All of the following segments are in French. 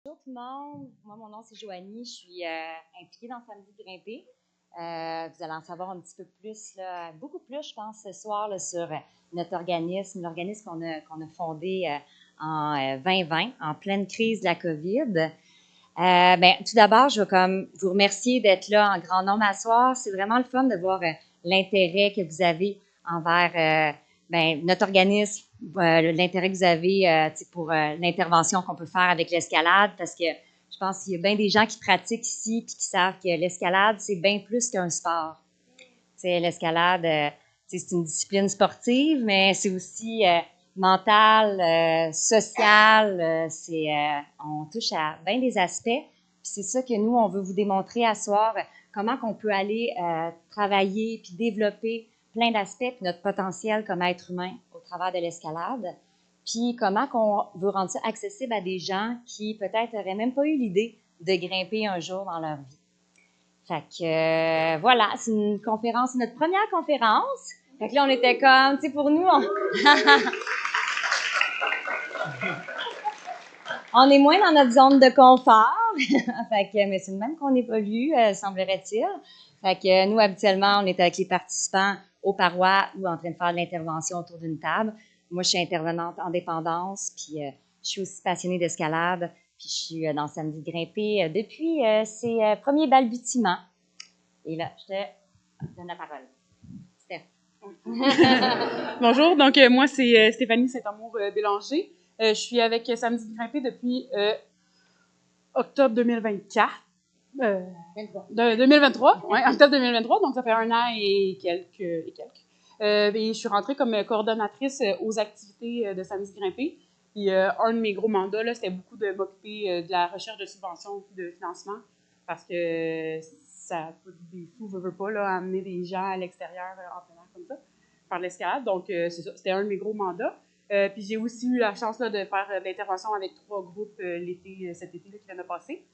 Bonjour tout le monde, moi mon nom c'est Joanie, je suis impliquée dans Samedi de Grimper. Vous allez en savoir un petit peu plus, là, beaucoup plus je pense ce soir là, sur notre organisme, l'organisme qu'on a fondé en 2020, en pleine crise de la COVID. Tout d'abord, je veux comme vous remercier d'être là en grand nombre à soir. C'est vraiment le fun de voir l'intérêt que vous avez envers notre organisme, l'intérêt que vous avez pour l'intervention qu'on peut faire avec l'escalade, parce que je pense qu'il y a bien des gens qui pratiquent ici et qui savent que l'escalade, c'est bien plus qu'un sport. L'escalade, c'est une discipline sportive, mais c'est aussi mentale, sociale. On touche à bien des aspects. Puis c'est ça que nous, on veut vous démontrer à soir, comment qu'on peut aller travailler puis développer plein d'aspects, puis notre potentiel comme être humain au travers de l'escalade. Puis comment qu'on veut rendre ça accessible à des gens qui peut-être n'auraient même pas eu l'idée de grimper un jour dans leur vie. Fait que voilà, c'est une conférence, c'est notre première conférence. Fait que là, on était comme, tu sais, pour nous, on est moins dans notre zone de confort. Fait que, mais c'est le même qu'on évolue, semblerait-il. Fait que nous, habituellement, on est avec les participants aux parois ou en train de faire de l'intervention autour d'une table. Moi, je suis intervenante en dépendance, puis je suis aussi passionnée d'escalade, puis je suis dans Samedi de Grimper depuis ses premiers balbutiements. Et là, je te donne la parole. Steph. Bonjour, donc moi c'est Stéphanie Saint-Amour Bélanger. Je suis avec Samedi de Grimper depuis octobre 2024. 2023, oui, octobre 2023, donc ça fait 1 an et quelques. Et je suis rentrée comme coordonnatrice aux activités de Samedi de Grimper. Puis un de mes gros mandats, là, c'était beaucoup de m'occuper de la recherche de subventions et de financement, parce que ça coûte des sous, veut pas, là, amener des gens à l'extérieur en plein air comme ça, faire de l'escalade. Donc, c'est ça, c'était un de mes gros mandats. Puis j'ai aussi eu la chance là, de faire de l'intervention avec 3 groupes cet été là, qui vient de passer.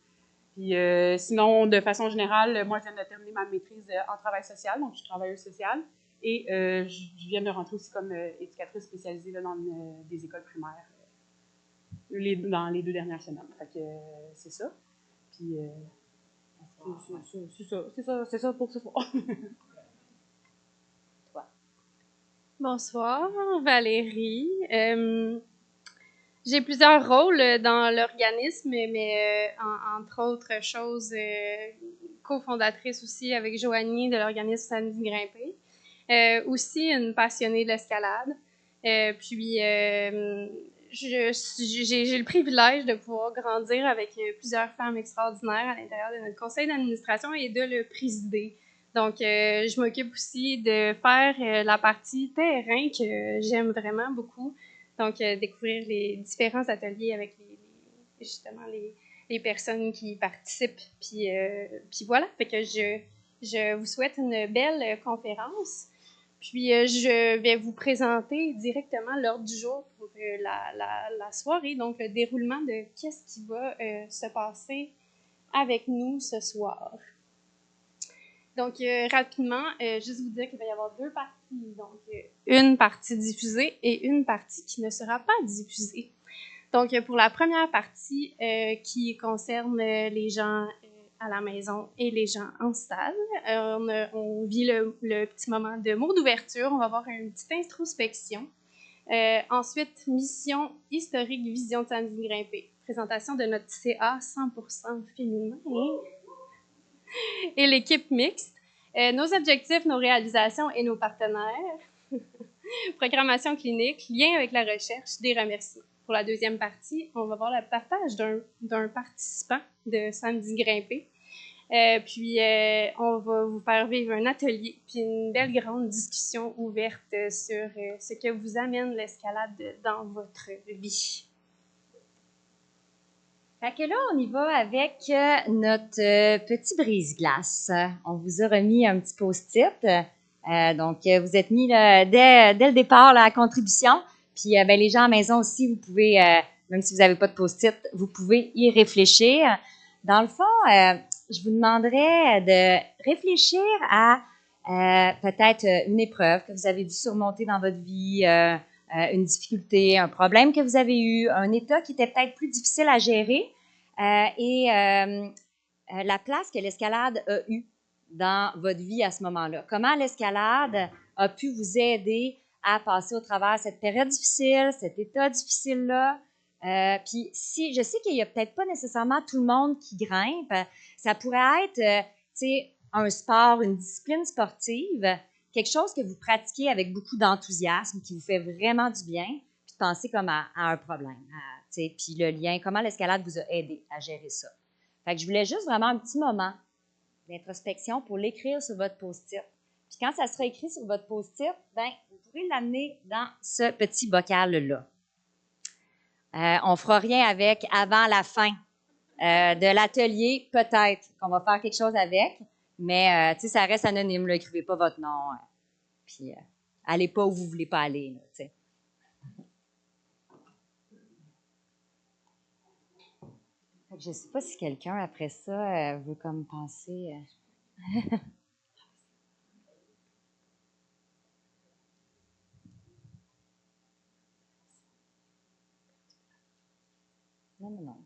Puis sinon, de façon générale, moi, je viens de terminer ma maîtrise en travail social, donc je suis travailleuse sociale. Et je viens de rentrer aussi comme éducatrice spécialisée là, dans des écoles primaires dans les 2 dernières semaines. Fait que c'est ça. Puis c'est ça pour ce soir. Bonsoir, Valérie. J'ai plusieurs rôles dans l'organisme, mais entre autres choses, cofondatrice aussi avec Joanie de l'organisme Samedi de Grimper. Aussi une passionnée de l'escalade. J'ai le privilège de pouvoir grandir avec plusieurs femmes extraordinaires à l'intérieur de notre conseil d'administration et de le présider. Donc, je m'occupe aussi de faire la partie terrain que j'aime vraiment beaucoup. Donc, découvrir les différents ateliers avec justement les personnes qui participent. Puis voilà, fait que je vous souhaite une belle conférence. Puis, je vais vous présenter directement l'ordre du jour pour la soirée, donc le déroulement de qu'est-ce qui va se passer avec nous ce soir. Donc, rapidement, juste vous dire qu'il va y avoir 2 parties. Donc, une partie diffusée et une partie qui ne sera pas diffusée. Donc, pour la première partie qui concerne les gens à la maison et les gens en salle, on vit le petit moment de mots d'ouverture. On va avoir une petite introspection. Ensuite, mission historique Vision de Samedi de Grimper. Présentation de notre CA 100% féminin et l'équipe mixte. Nos objectifs, nos réalisations et nos partenaires. Programmation clinique, lien avec la recherche, des remerciements. Pour la deuxième partie, on va voir le partage d'un participant de Samedi Grimper. Puis, on va vous faire vivre un atelier, puis une belle grande discussion ouverte sur ce que vous amène l'escalade dans votre vie. Fait que là, on y va avec notre petit brise-glace. On vous a remis un petit post-it. Donc, vous êtes mis là, dès le départ là, à contribution. Puis, les gens à la maison aussi, vous pouvez, même si vous n'avez pas de post-it, vous pouvez y réfléchir. Dans le fond, je vous demanderais de réfléchir à peut-être une épreuve que vous avez dû surmonter dans votre vie, une difficulté, un problème que vous avez eu, un état qui était peut-être plus difficile à gérer. la place que l'escalade a eue dans votre vie à ce moment-là. Comment l'escalade a pu vous aider à passer au travers cette période difficile, cet état difficile-là. Puis si je sais qu'il n'y a peut-être pas nécessairement tout le monde qui grimpe, ça pourrait être, un sport, une discipline sportive, quelque chose que vous pratiquez avec beaucoup d'enthousiasme, qui vous fait vraiment du bien, puis de penser comme à un problème. Puis le lien, comment l'escalade vous a aidé à gérer ça. Fait que je voulais juste vraiment un petit moment d'introspection pour l'écrire sur votre post-it. Puis quand ça sera écrit sur votre post-it, ben, vous pourrez l'amener dans ce petit bocal-là. On ne fera rien avec avant la fin de l'atelier, peut-être qu'on va faire quelque chose avec, mais ça reste anonyme, n'écrivez pas votre nom. Puis allez pas où vous ne voulez pas aller. Là, je ne sais pas si quelqu'un, après ça, veut comme penser... Non.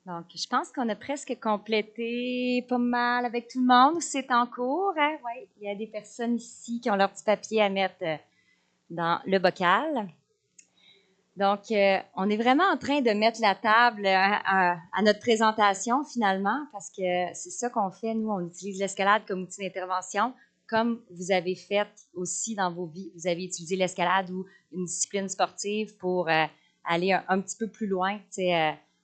Donc, je pense qu'on a presque complété pas mal avec tout le monde. C'est en cours. Hein? Oui, il y a des personnes ici qui ont leur petit papier à mettre dans le bocal. Donc, on est vraiment en train de mettre la table à notre présentation finalement, parce que c'est ça qu'on fait. Nous, on utilise l'escalade comme outil d'intervention, comme vous avez fait aussi dans vos vies. Vous avez utilisé l'escalade ou une discipline sportive pour aller un petit peu plus loin,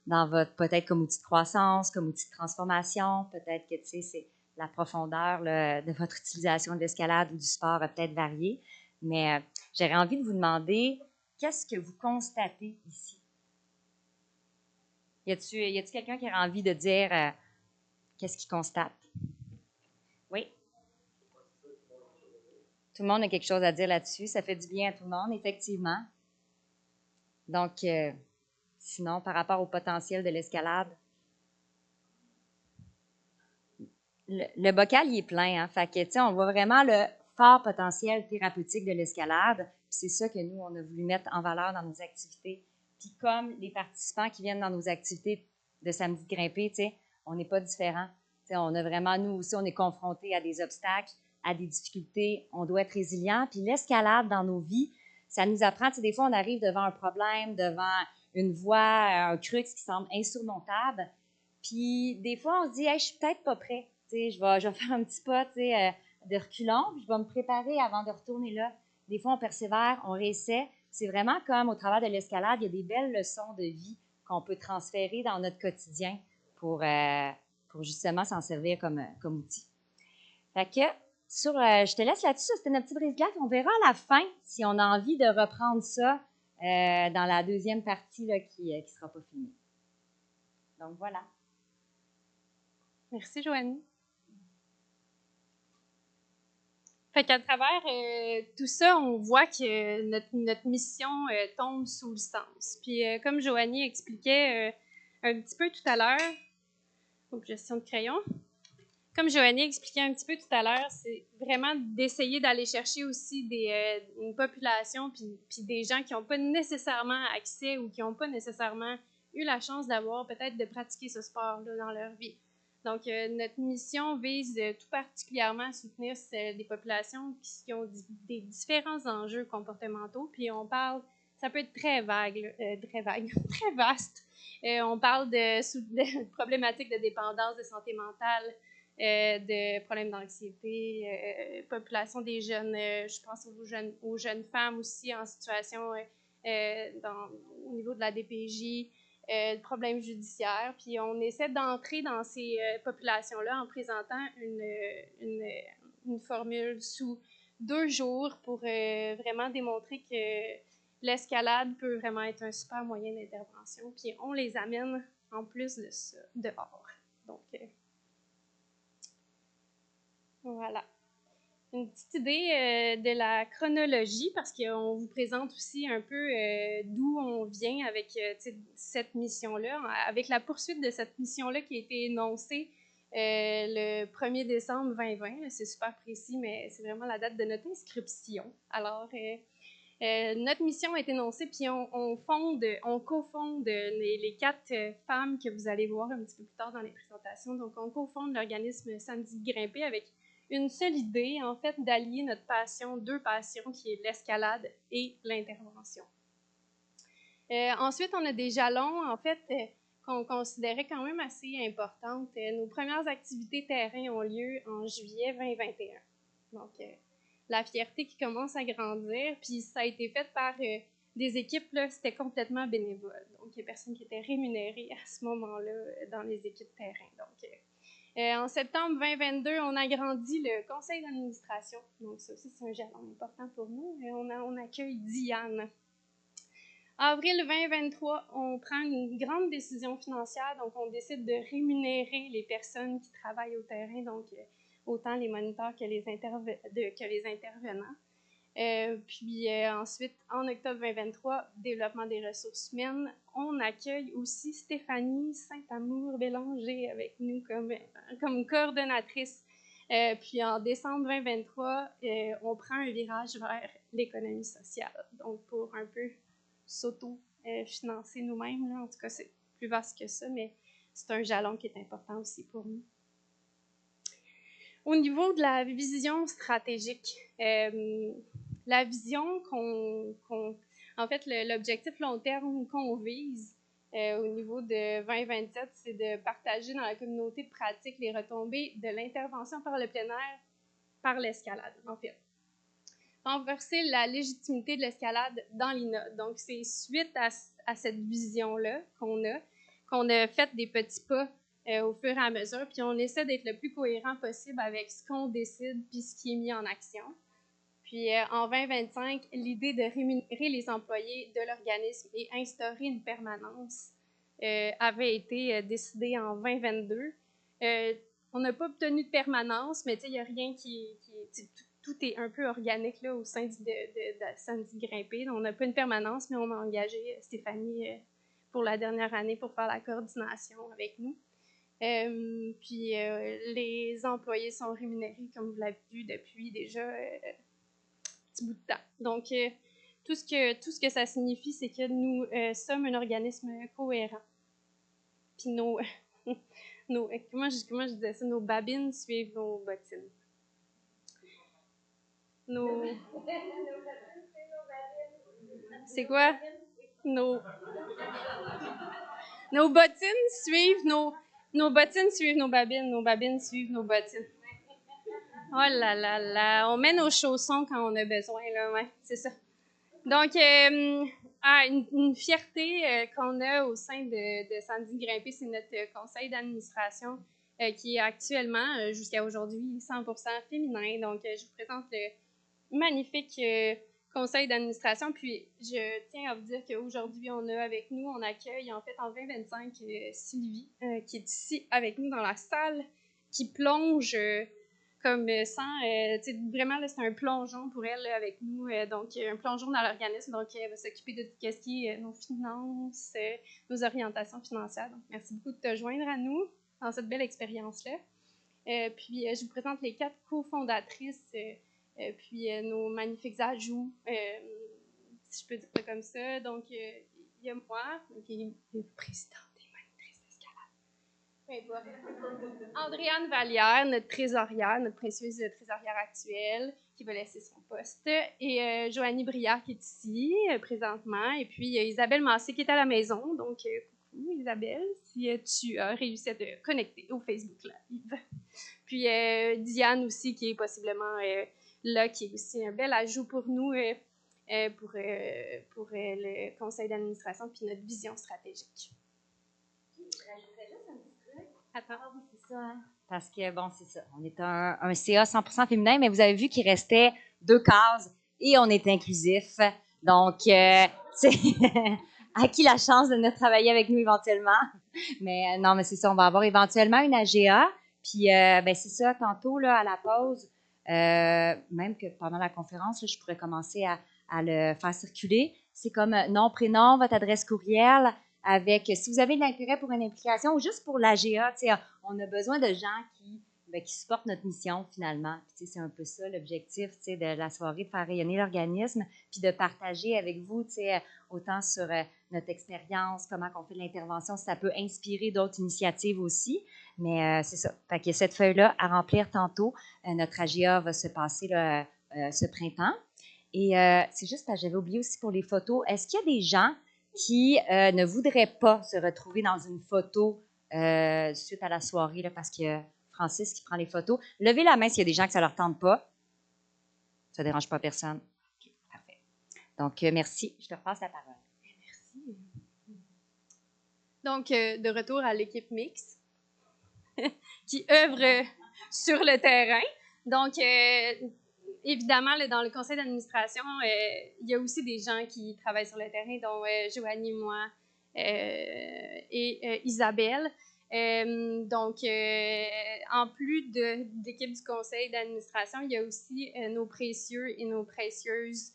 dans votre, peut-être comme outil de croissance, comme outil de transformation, peut-être que, c'est la profondeur là, de votre utilisation de l'escalade ou du sport a peut-être varié. Mais j'aurais envie de vous demander, qu'est-ce que vous constatez ici? Y a-t-il quelqu'un qui a envie de dire qu'est-ce qu'il constate? Oui? Tout le monde a quelque chose à dire là-dessus. Ça fait du bien à tout le monde, effectivement. Donc, sinon, par rapport au potentiel de l'escalade, le bocal, il est plein. Hein? Fait que, on voit vraiment le fort potentiel thérapeutique de l'escalade. C'est ça que nous, on a voulu mettre en valeur dans nos activités. Puis comme les participants qui viennent dans nos activités de samedi de grimper, on n'est pas différents. On a vraiment, nous aussi, on est confrontés à des obstacles, à des difficultés. On doit être résilient. Puis l'escalade dans nos vies, ça nous apprend, des fois, on arrive devant un problème, devant une voie, un crux qui semble insurmontable. Puis des fois, on se dit, hey, je suis peut-être pas prêt. Je vais faire un petit pas de reculons, puis je vais me préparer avant de retourner là. Des fois, on persévère, on réessaie. C'est vraiment comme au travers de l'escalade, il y a des belles leçons de vie qu'on peut transférer dans notre quotidien pour justement s'en servir comme outil. Fait que, je te laisse là-dessus, c'était notre petite brise-glace. On verra à la fin si on a envie de reprendre ça dans la deuxième partie là, qui ne sera pas filmée. Donc, voilà. Merci, Joanie. Fait qu'à travers tout ça, on voit que notre mission tombe sous le sens. Puis, comme Joanie expliquait un petit peu tout à l'heure, gestion de crayon, comme Joanie expliquait un petit peu tout à l'heure, c'est vraiment d'essayer d'aller chercher aussi une population puis des gens qui n'ont pas nécessairement accès ou qui n'ont pas nécessairement eu la chance d'avoir peut-être de pratiquer ce sport-là dans leur vie. Donc, notre mission vise tout particulièrement à soutenir des populations qui ont des différents enjeux comportementaux. Puis on parle, ça peut être très vague, très vaste. On parle de problématiques de dépendance, de santé mentale, de problèmes d'anxiété, population des jeunes, je pense aux jeunes femmes aussi en situation au niveau de la DPJ, problèmes judiciaires. Puis on essaie d'entrer dans ces populations-là en présentant une formule sous 2 jours pour vraiment démontrer que l'escalade peut vraiment être un super moyen d'intervention. Puis on les amène en plus de ça dehors. Donc, voilà. Une petite idée de la chronologie, parce qu'on vous présente aussi un peu d'où on vient avec cette mission-là, avec la poursuite de cette mission-là qui a été énoncée le 1er décembre 2020. C'est super précis, mais c'est vraiment la date de notre inscription. Alors, notre mission a été énoncée, puis on cofonde les 4 femmes que vous allez voir un petit peu plus tard dans les présentations. Donc, on cofonde l'organisme Samedi Grimper avec une seule idée, en fait, d'allier notre passion, 2 passions, qui est l'escalade et l'intervention. Ensuite, on a des jalons, en fait, qu'on considérait quand même assez importantes. Nos premières activités terrain ont lieu en juillet 2021. Donc, la fierté qui commence à grandir, puis ça a été fait par des équipes, là, c'était complètement bénévole. Donc, il n'y a personne qui était rémunéré à ce moment-là dans les équipes terrain. Donc, en septembre 2022, on agrandit le conseil d'administration. Donc, ça aussi, c'est un jalon important pour nous. On accueille Diane. Avril 2023, on prend une grande décision financière. Donc, on décide de rémunérer les personnes qui travaillent au terrain, donc autant les moniteurs que les intervenants. Puis ensuite, en octobre 2023, développement des ressources humaines, on accueille aussi Stéphanie Saint-Amour-Bélanger avec nous comme coordonnatrice. Puis en décembre 2023, on prend un virage vers l'économie sociale, donc pour un peu s'auto-financer nous-mêmes. Là. En tout cas, c'est plus vaste que ça, mais c'est un jalon qui est important aussi pour nous. Au niveau de la vision stratégique, la vision en fait, l'objectif long terme qu'on vise au niveau de 2027, c'est de partager dans la communauté de pratique les retombées de l'intervention par le plein air, par l'escalade, en fait. Renforcer la légitimité de l'escalade dans l'INA. Donc, c'est suite à cette vision-là qu'on a fait des petits pas au fur et à mesure, puis on essaie d'être le plus cohérent possible avec ce qu'on décide puis ce qui est mis en action. Puis en 2025, l'idée de rémunérer les employés de l'organisme et instaurer une permanence avait été décidée en 2022. On n'a pas obtenu de permanence, mais il n'y a rien tout est un peu organique là, au sein de Samedi Grimper. On n'a pas une permanence, mais on a engagé Stéphanie pour la dernière année pour faire la coordination avec nous. Puis les employés sont rémunérés, comme vous l'avez vu, depuis déjà petit bout de temps. Donc, tout ce que ça signifie, c'est que nous sommes un organisme cohérent. Puis comment je disais ça? Nos babines suivent nos bottines. C'est quoi? nos, nos bottines suivent nos bottines suivent nos babines suivent nos bottines. Oh là là là, on met nos chaussons quand on a besoin, là, ouais, c'est ça. Donc, une fierté qu'on a au sein de Samedi Grimper, c'est notre conseil d'administration qui est actuellement, jusqu'à aujourd'hui, 100% féminin. Donc, je vous présente le magnifique conseil d'administration. Puis, je tiens à vous dire qu'aujourd'hui, on accueille en fait en 2025 Sylvie, qui est ici avec nous dans la salle, qui plonge comme vraiment, là, c'est un plongeon pour elle là, avec nous. Donc, un plongeon dans l'organisme. Donc, elle va s'occuper de tout ce qui est nos finances, nos orientations financières. Donc, merci beaucoup de te joindre à nous dans cette belle expérience-là. Puis, je vous présente les 4 cofondatrices, puis nos magnifiques ajouts, si je peux dire ça comme ça. Donc, il y a moi, qui est le président. Andréane Vallière, notre trésorière, notre précieuse trésorière actuelle, qui va laisser son poste, et Joanie Briard qui est ici présentement, et puis Isabelle Massé qui est à la maison. Donc, coucou Isabelle, si tu as réussi à te connecter au Facebook Live. Puis Diane aussi qui est possiblement là, qui est aussi un bel ajout pour nous, pour le conseil d'administration, puis notre vision stratégique. Attends, c'est ça. Hein? Parce que, bon, c'est ça. On est un CA 100% féminin, mais vous avez vu qu'il restait 2 cases et on est inclusif. Donc, c'est acquis la chance de venir travailler avec nous éventuellement. Mais non, mais c'est ça. On va avoir éventuellement une AGA. Puis, ben, c'est ça. Tantôt, là, à la pause, même que pendant la conférence, là, je pourrais commencer à le faire circuler. C'est comme nom, prénom, votre adresse courriel. Avec, si vous avez de l'intérêt pour une implication ou juste pour l'AGA, on a besoin de gens qui supportent notre mission finalement. Puis, c'est un peu ça l'objectif de la soirée, de faire rayonner l'organisme, puis de partager avec vous autant sur notre expérience, comment on fait de l'intervention, si ça peut inspirer d'autres initiatives aussi. Mais c'est ça. Fait qu'il y a cette feuille-là à remplir tantôt. Notre AGA va se passer là, ce printemps. Et c'est juste parce que j'avais oublié aussi pour les photos. Est-ce qu'il y a des gens qui ne voudraient pas se retrouver dans une photo suite à la soirée, là, parce que Francis qui prend les photos? Levez la main s'il y a des gens que ça ne leur tente pas. Ça ne dérange pas personne. Okay, parfait. Donc, merci. Je te repasse la parole. Merci. Donc, de retour à l'équipe mixte qui œuvre sur le terrain. Donc, évidemment, là, dans le conseil d'administration, il y a aussi des gens qui travaillent sur le terrain, dont Joanie, moi et Isabelle. Donc, en plus d'équipe du conseil d'administration, il y a aussi nos précieux et nos précieuses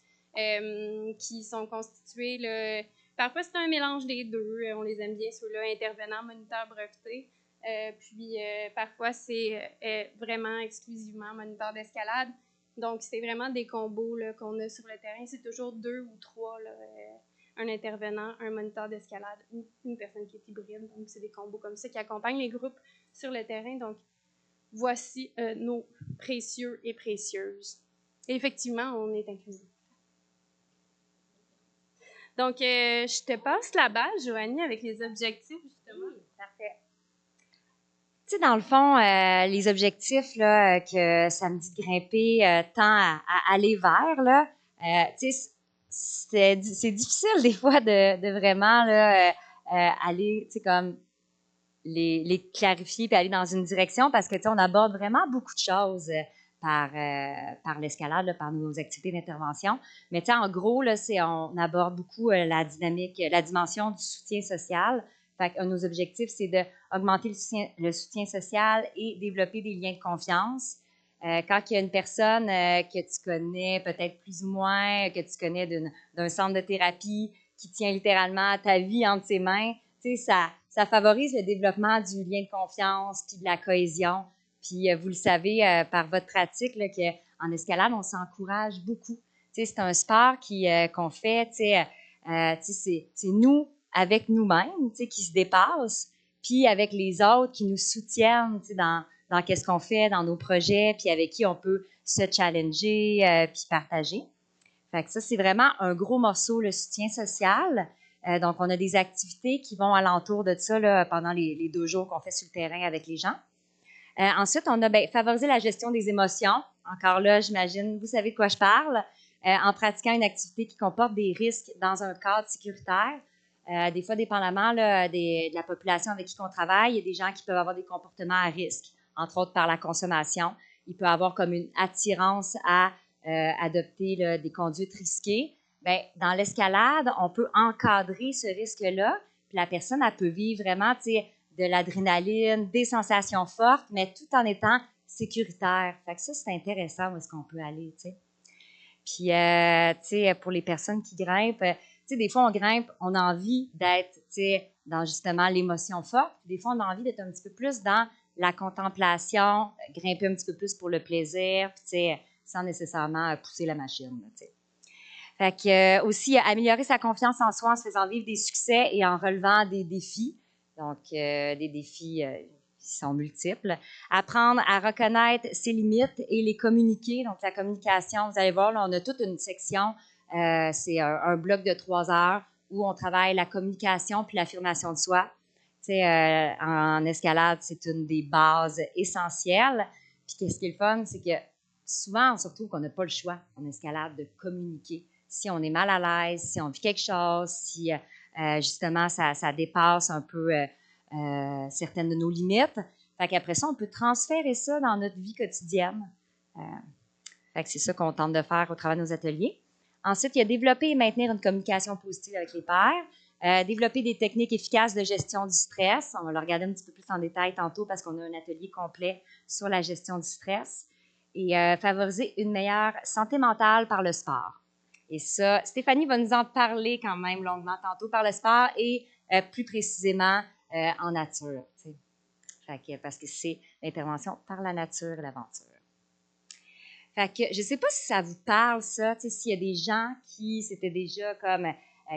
qui sont constitués. Parfois, c'est un mélange des deux. On les aime bien, ceux-là, intervenants, moniteurs brevetés. Puis, parfois, c'est vraiment exclusivement moniteur d'escalade. Donc, c'est vraiment des combos là, qu'on a sur le terrain. C'est toujours 2 ou 3, là, un intervenant, un moniteur d'escalade, une personne qui est hybride. Donc, c'est des combos comme ça qui accompagnent les groupes sur le terrain. Donc, voici nos précieux et précieuses. Et effectivement, on est inclusif. Donc, je te passe la balle, Joanie, avec les objectifs, justement. Oui, parfait. Tu sais, dans le fond, les objectifs là, que Samedi de Grimper tend à aller vers, là, tu sais, c'est difficile des fois de vraiment là, aller, tu sais, comme les clarifier puis aller dans une direction parce que, tu sais, on aborde vraiment beaucoup de choses par l'escalade, là, par nos activités d'intervention. Mais, tu sais, en gros, là, on aborde beaucoup la dimension du soutien social. Fait que, nos objectifs, c'est d'augmenter le soutien social et développer des liens de confiance. Quand il y a une personne que tu connais peut-être plus ou moins, que tu connais d'un centre de thérapie qui tient littéralement ta vie entre ses mains, tu sais, ça favorise le développement du lien de confiance puis de la cohésion. Puis vous le savez par votre pratique là, qu'en escalade, on s'encourage beaucoup. Tu sais, c'est un sport qu'on fait, tu sais, c'est nous avec nous-mêmes, tu sais, qui se dépassent, puis avec les autres qui nous soutiennent, tu sais, dans qu'est-ce qu'on fait, dans nos projets, puis avec qui on peut se challenger, puis partager. Fait que ça, c'est vraiment un gros morceau, le soutien social. Donc, on a des activités qui vont alentour de ça là, pendant les 2 jours qu'on fait sur le terrain avec les gens. Ensuite, on a favoriser la gestion des émotions. Encore là, j'imagine, vous savez de quoi je parle. En pratiquant une activité qui comporte des risques dans un cadre sécuritaire. Des fois, dépendamment là, de la population avec qui on travaille, il y a des gens qui peuvent avoir des comportements à risque, entre autres par la consommation. Il peut avoir comme une attirance à adopter là, des conduites risquées. Bien, dans l'escalade, on peut encadrer ce risque-là, puis la personne, elle peut vivre vraiment, tu sais, de l'adrénaline, des sensations fortes, mais tout en étant sécuritaire. Fait que ça, c'est intéressant où est-ce qu'on peut aller, tu sais. Puis, tu sais, pour les personnes qui grimpent, tu sais, des fois, on grimpe, on a envie d'être, tu sais, dans justement l'émotion forte. Puis des fois, on a envie d'être un petit peu plus dans la contemplation, grimper un petit peu plus pour le plaisir, puis, tu sais, sans nécessairement pousser la machine, tu sais. Fait que, aussi, améliorer sa confiance en soi en se faisant vivre des succès et en relevant des défis. Donc, des défis qui sont multiples. Apprendre à reconnaître ses limites et les communiquer. Donc, la communication, vous allez voir, là, on a toute une section, c'est un bloc de 3 heures où on travaille la communication puis l'affirmation de soi. Tu sais, en escalade, c'est une des bases essentielles. Puis, qu'est-ce qui est le fun, c'est que souvent, surtout qu'on n'a pas le choix en escalade de communiquer. Si on est mal à l'aise, si on vit quelque chose, si justement ça dépasse un peu certaines de nos limites. Fait qu'après ça, on peut transférer ça dans notre vie quotidienne. Fait que c'est ça qu'on tente de faire au travers de nos ateliers. Ensuite, il y a développer et maintenir une communication positive avec les pairs. Développer des techniques efficaces de gestion du stress. On va le regarder un petit peu plus en détail tantôt parce qu'on a un atelier complet sur la gestion du stress. Et favoriser une meilleure santé mentale par le sport. Et ça, Stéphanie va nous en parler quand même longuement tantôt par le sport et plus précisément en nature. Fait que, parce que c'est l'intervention par la nature et l'aventure. Fait que je ne sais pas si ça vous parle, ça, s'il y a des gens qui s'étaient déjà comme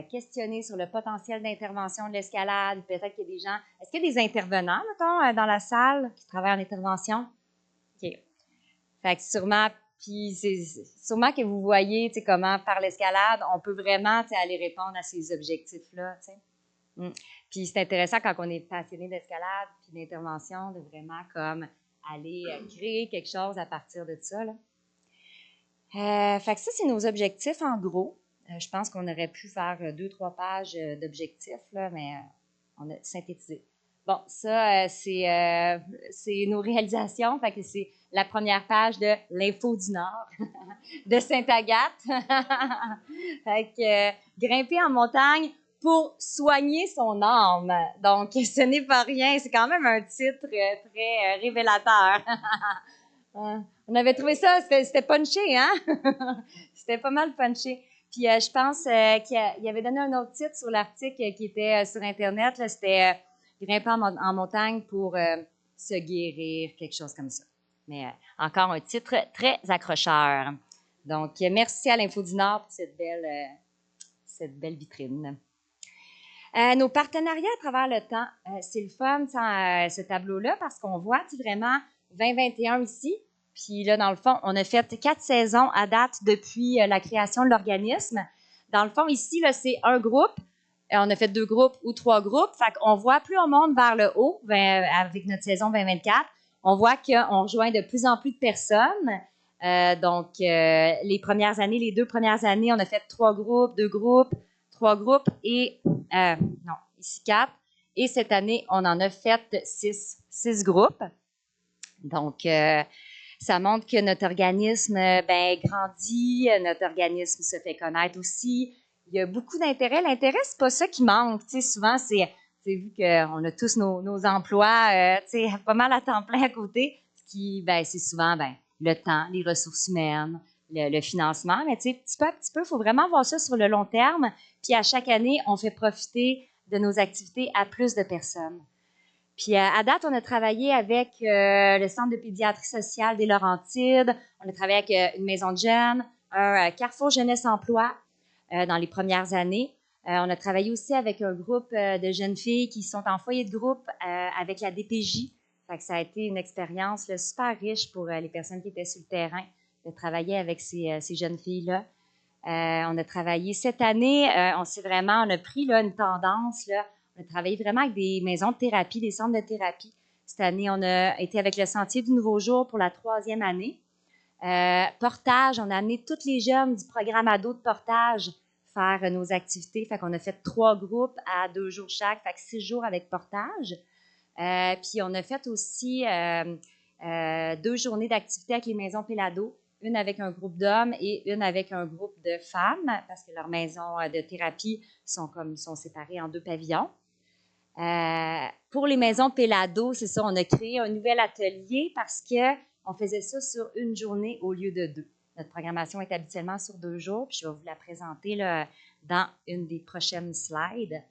questionnés sur le potentiel d'intervention de l'escalade, peut-être qu'il y a des gens. Est-ce qu'il y a des intervenants, mettons, dans la salle qui travaillent en intervention? OK. Fait que sûrement. Puis c'est sûrement que vous voyez comment, par l'escalade, on peut vraiment aller répondre à ces objectifs-là. Puis c'est intéressant quand on est passionné d'escalade puis d'intervention, de vraiment comme aller créer quelque chose à partir de ça. Là. Fait que ça, c'est nos objectifs en gros. Je pense qu'on aurait pu faire 2-3 pages d'objectifs, là, mais on a synthétisé. Bon, ça, c'est nos réalisations. Fait que c'est la première page de l'Info du Nord de Sainte-Agathe. Fait que grimper en montagne pour soigner son âme. Donc, ce n'est pas rien. C'est quand même un titre très révélateur. On avait trouvé ça, c'était punché, hein? C'était pas mal punché. Puis, je pense qu'il avait donné un autre titre sur l'article qui était sur Internet. Là, c'était grimper en montagne pour se guérir, quelque chose comme ça. Mais encore un titre très accrocheur. Donc, merci à l'Info du Nord pour cette belle vitrine. Nos partenariats à travers le temps, c'est le fun, ce tableau-là, parce qu'on voit vraiment 2021 ici. Puis là, dans le fond, on a fait 4 saisons à date depuis la création de l'organisme. Dans le fond, ici, là, c'est un groupe. On a fait 2 groupes ou 3 groupes. Fait qu'on voit, plus on monte vers le haut, avec notre saison 2024, on voit qu'on rejoint de plus en plus de personnes. Donc, les premières années, les 2 premières années, on a fait 3 groupes, 2 groupes, 3 groupes et, non, ici 4. Et cette année, on en a fait 6 groupes. Donc, ça montre que notre organisme grandit, notre organisme se fait connaître aussi. Il y a beaucoup d'intérêt. L'intérêt, c'est pas ça qui manque. Tu sais, souvent, c'est vu qu'on a tous nos emplois, tu sais, pas mal à temps plein à côté. Ce qui, c'est souvent, le temps, les ressources humaines, le financement. Mais tu sais, petit peu à petit peu, il faut vraiment voir ça sur le long terme. Puis à chaque année, on fait profiter de nos activités à plus de personnes. Puis à date, on a travaillé avec le Centre de pédiatrie sociale des Laurentides, on a travaillé avec une maison de jeunes, un Carrefour Jeunesse Emploi dans les premières années. On a travaillé aussi avec un groupe de jeunes filles qui sont en foyer de groupe avec la DPJ. Fait que ça a été une expérience super riche pour les personnes qui étaient sur le terrain de travailler avec ces jeunes filles-là. On a travaillé cette année, on a pris là, une tendance, là, on a travaillé vraiment avec des maisons de thérapie, des centres de thérapie. Cette année, on a été avec le Sentier du Nouveau Jour pour la 3e année. Portage, on a amené tous les jeunes du programme ado de portage faire nos activités. Fait qu'on a fait 3 groupes à 2 jours chaque, fait que 6 jours avec portage. Puis on a fait aussi 2 journées d'activités avec les maisons Pélado, une avec un groupe d'hommes et une avec un groupe de femmes, parce que leurs maisons de thérapie sont séparées en 2 pavillons. Pour les maisons Pélado, c'est ça, on a créé un nouvel atelier parce qu'on faisait ça sur une journée au lieu de 2. Notre programmation est habituellement sur 2 jours, puis je vais vous la présenter là, dans une des prochaines slides.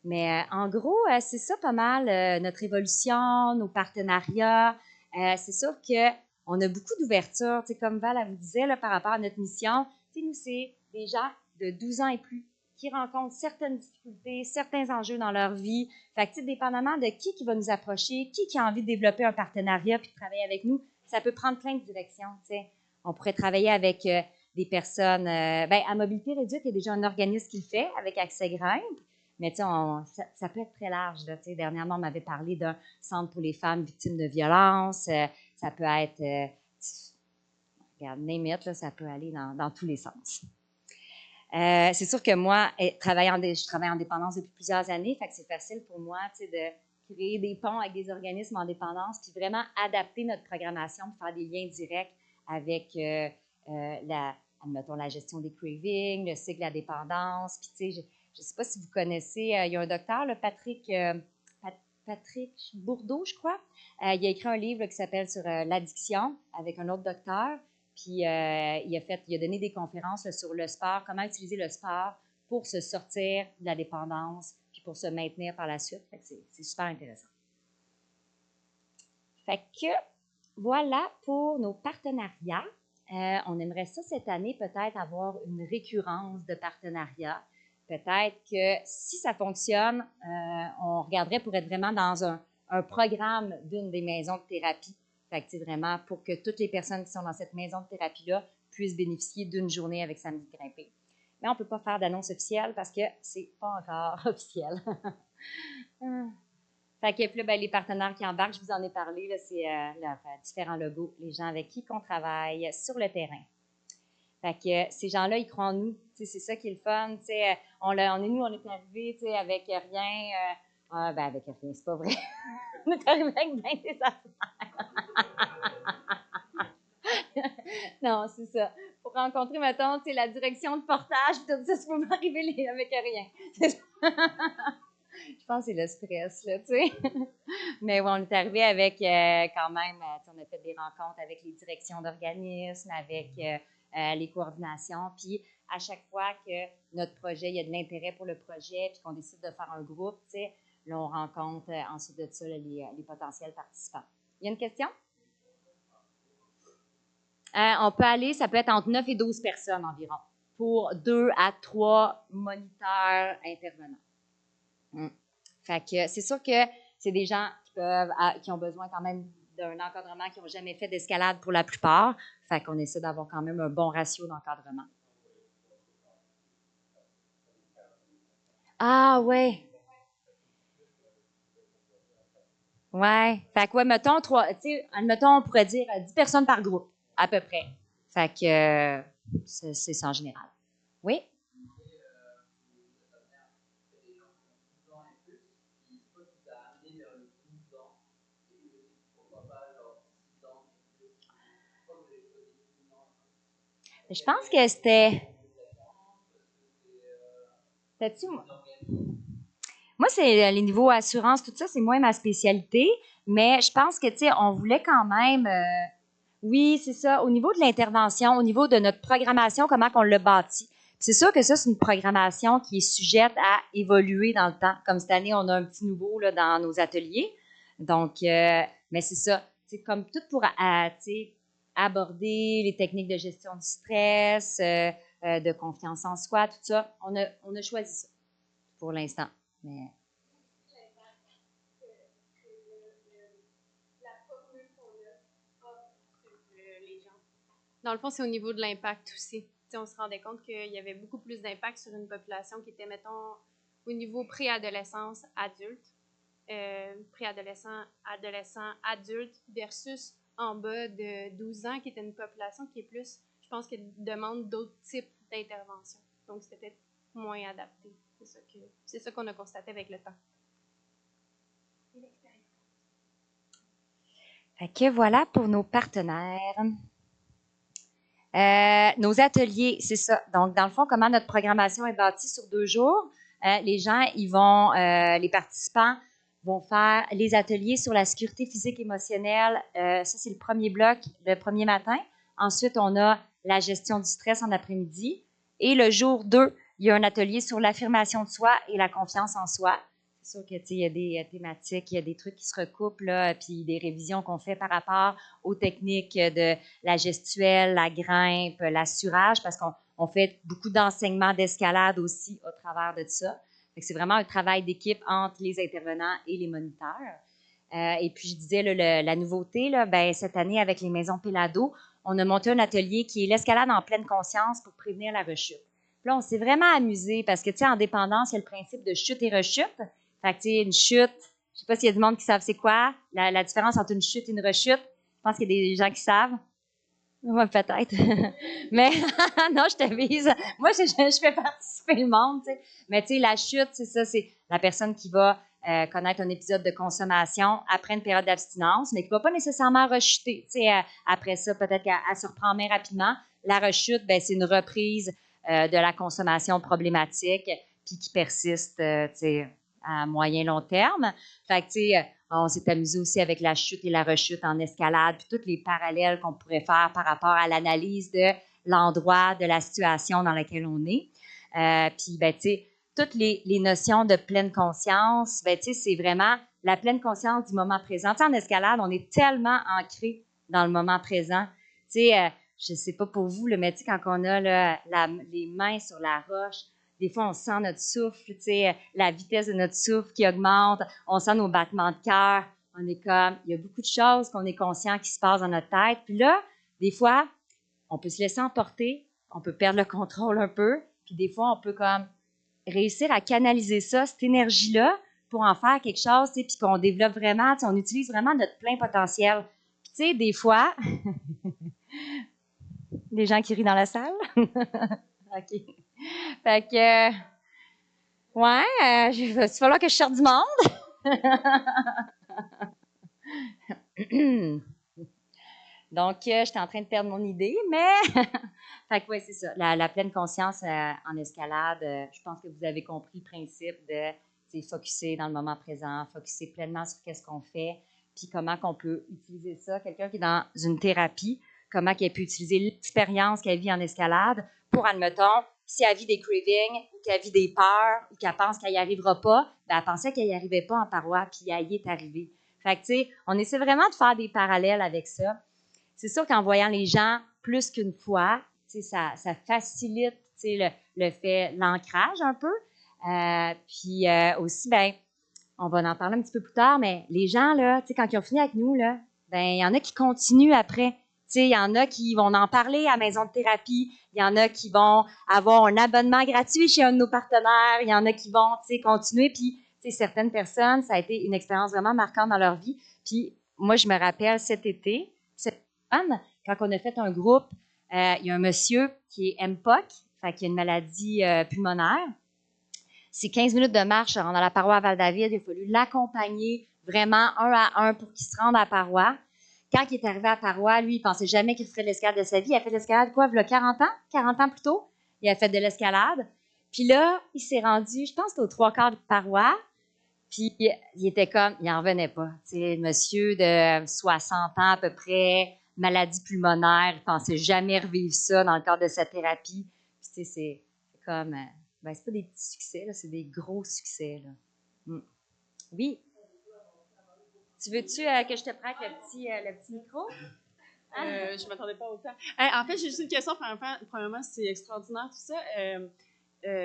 Mais en gros, c'est ça pas mal, notre évolution, nos partenariats. C'est sûr qu'on a beaucoup d'ouverture, comme Val vous disait, là, par rapport à notre mission. Nous, c'est des gens de 12 ans et plus qui rencontrent certaines difficultés, certains enjeux dans leur vie. Fait que, dépendamment de qui va nous approcher, qui a envie de développer un partenariat puis de travailler avec nous, ça peut prendre plein de directions. On pourrait travailler avec des personnes. À mobilité réduite, il y a déjà un organisme qui le fait avec Accès Grimpe. Mais ça peut être très large. Là, dernièrement, on m'avait parlé d'un centre pour les femmes victimes de violences. Ça peut être, regarde, name it, là, ça peut aller dans tous les sens. C'est sûr que moi, je travaille en dépendance depuis plusieurs années, fait que c'est facile pour moi de créer des ponts avec des organismes en dépendance, puis vraiment adapter notre programmation pour faire des liens directs avec admettons, la gestion des cravings, le cycle de la dépendance. Puis, je ne sais pas si vous connaissez, il y a un docteur, là, Patrick Bourdeau, je crois. Il a écrit un livre là, qui s'appelle Sur l'addiction avec un autre docteur. Puis il a donné des conférences là, sur le sport, comment utiliser le sport pour se sortir de la dépendance puis pour se maintenir par la suite. Fait que c'est super intéressant. Fait que voilà pour nos partenariats. On aimerait ça cette année peut-être avoir une récurrence de partenariats. Peut-être que si ça fonctionne, on regarderait pour être vraiment dans un programme d'une des maisons de thérapie. Fait que vraiment pour que toutes les personnes qui sont dans cette maison de thérapie-là puissent bénéficier d'une journée avec Samedi Grimpé. Mais on ne peut pas faire d'annonce officielle parce que c'est pas encore officiel. Fait que puis là, les partenaires qui embarquent, je vous en ai parlé, là, c'est leurs différents logos, les gens avec qui on travaille sur le terrain. Fait que ces gens-là, ils croient en nous. C'est ça qui est le fun. On est arrivés avec rien. Avec rien, c'est pas vrai. On est arrivés avec bien des affaires. Non, c'est ça. Pour rencontrer, mettons, la direction de portage, puis tout ça, c'est pour m'arriver avec rien. Je pense que c'est le stress, là, tu sais. Mais ouais, on est arrivé avec quand même, on a fait des rencontres avec les directions d'organismes, avec les coordinations. Puis à chaque fois que notre projet, il y a de l'intérêt pour le projet, puis qu'on décide de faire un groupe, tu sais, là, on rencontre ensuite de ça les potentiels participants. Il y a une question? On peut aller, ça peut être entre 9 et 12 personnes environ, pour 2 à 3 moniteurs intervenants. Fait que c'est sûr que c'est des gens qui ont besoin quand même d'un encadrement, qui n'ont jamais fait d'escalade pour la plupart. Fait qu'on essaie d'avoir quand même un bon ratio d'encadrement. Ah, ouais. Ouais. Fait que, ouais, mettons, on pourrait dire 10 personnes par groupe, à peu près. Fait que c'est ça en général. Oui? Je pense que c'était. Moi, c'est les niveaux assurance, tout ça, c'est moins ma spécialité, mais je pense que, on voulait quand même. Oui, c'est ça. Au niveau de l'intervention, au niveau de notre programmation, comment on l'a bâti. C'est sûr que ça, c'est une programmation qui est sujette à évoluer dans le temps. Comme cette année, on a un petit nouveau là, dans nos ateliers. Donc, mais c'est ça. C'est comme tout pour aborder les techniques de gestion du stress, de confiance en soi, tout ça. On a choisi ça pour l'instant. Mais... Dans le fond, c'est au niveau de l'impact aussi. on se rendait compte qu'il y avait beaucoup plus d'impact sur une population qui était, mettons, au niveau préadolescence, adulte, préadolescent, adolescent, adulte, versus en bas de 12 ans, qui était une population qui est plus, je pense, qui demande d'autres types d'interventions. Donc, c'était peut-être moins adapté. C'est ça qu'on a constaté avec le temps. Fait que voilà pour nos partenaires. Nos ateliers, c'est ça. Donc, dans le fond, comment notre programmation est bâtie sur 2 jours. Les gens, les participants vont faire les ateliers sur la sécurité physique et émotionnelle. Ça, c'est le premier bloc, le premier matin. Ensuite, on a la gestion du stress en après-midi. Et le jour 2, il y a un atelier sur l'affirmation de soi et la confiance en soi. C'est sûr que, il y a des thématiques, il y a des trucs qui se recoupent, là, puis des révisions qu'on fait par rapport aux techniques de la gestuelle, la grimpe, l'assurage, parce qu'on fait beaucoup d'enseignements d'escalade aussi au travers de ça. Fait que c'est vraiment un travail d'équipe entre les intervenants et les moniteurs. Et puis, je disais, là, la nouveauté, là, cette année, avec les maisons Pélado, on a monté un atelier qui est l'escalade en pleine conscience pour prévenir la rechute. Puis là, on s'est vraiment amusé parce que, en dépendance, il y a le principe de chute et rechute. Fait que, une chute, je ne sais pas s'il y a du monde qui savent c'est quoi, la différence entre une chute et une rechute. Je pense qu'il y a des gens qui savent. Oui, peut-être. Mais non, je te vise. Moi, je fais participer le monde, tu sais. Mais tu sais, la chute, c'est ça, c'est la personne qui va connaître un épisode de consommation après une période d'abstinence, mais qui ne va pas nécessairement rechuter. Tu sais, après ça, peut-être qu'elle se reprend mais rapidement. La rechute, c'est une reprise de la consommation problématique puis qui persiste, tu sais, à moyen long terme. Fait que, tu sais, on s'est amusé aussi avec la chute et la rechute en escalade, puis tous les parallèles qu'on pourrait faire par rapport à l'analyse de l'endroit, de la situation dans laquelle on est. Puis, tu sais, toutes les notions de pleine conscience, tu sais, c'est vraiment la pleine conscience du moment présent. Tu sais, en escalade, on est tellement ancré dans le moment présent. Tu sais, je ne sais pas pour vous, mais tu sais, quand on a là, les mains sur la roche, des fois, on sent notre souffle, tu sais, la vitesse de notre souffle qui augmente, on sent nos battements de cœur. On est comme, il y a beaucoup de choses qu'on est conscient qui se passent dans notre tête. Puis là, des fois, on peut se laisser emporter, on peut perdre le contrôle un peu, puis des fois, on peut comme réussir à canaliser ça, cette énergie-là, pour en faire quelque chose, tu sais, puis qu'on développe vraiment, tu sais, on utilise vraiment notre plein potentiel. Puis tu sais, des fois, des gens qui rient dans la salle. OK. Fait que, ouais, il va falloir que je sorte du monde. Donc, j'étais en train de perdre mon idée, mais fait que oui, c'est ça. La pleine conscience en escalade, je pense que vous avez compris le principe de focusser dans le moment présent, focusser pleinement sur qu'est-ce qu'on fait, puis comment qu'on peut utiliser ça. Quelqu'un qui est dans une thérapie, comment qu'elle peut utiliser l'expérience qu'elle vit en escalade pour, admettons, si elle vit des cravings, ou qu'elle vit des peurs, ou qu'elle pense qu'elle n'y arrivera pas, elle pensait qu'elle n'y arrivait pas en paroi, puis elle y est arrivée. Fait que, tu sais, on essaie vraiment de faire des parallèles avec ça. C'est sûr qu'en voyant les gens plus qu'une fois, ça facilite le fait, l'ancrage un peu. Puis aussi, on va en parler un petit peu plus tard, mais les gens, là, quand ils ont fini avec nous, là, il y en a qui continuent après. Il y en a qui vont en parler à la maison de thérapie. Il y en a qui vont avoir un abonnement gratuit chez un de nos partenaires. Il y en a qui vont continuer. Puis, certaines personnes, ça a été une expérience vraiment marquante dans leur vie. Puis, moi, je me rappelle cet été, quand on a fait un groupe, il y a un monsieur qui est MPOC, qui a une maladie pulmonaire. C'est 15 minutes de marche dans la paroi à Val-David. Il a fallu l'accompagner vraiment un à un pour qu'il se rende à la paroi. Quand il est arrivé à la paroi, lui, il ne pensait jamais qu'il ferait de l'escalade de sa vie. Il a fait de l'escalade, quoi, il y a 40 ans? 40 ans plus tôt. Il a fait de l'escalade. Puis là, il s'est rendu, je pense, c'était aux 3/4 de paroi. Puis il était comme, il n'en revenait pas. Tu sais, monsieur de 60 ans à peu près, maladie pulmonaire, il ne pensait jamais revivre ça dans le cadre de sa thérapie. Puis tu sais, c'est comme, c'est pas des petits succès, là, c'est des gros succès, là. Oui. Tu veux-tu que je te prête le petit micro? Je ne m'attendais pas autant. En fait, j'ai juste une question. Premièrement, c'est extraordinaire tout ça.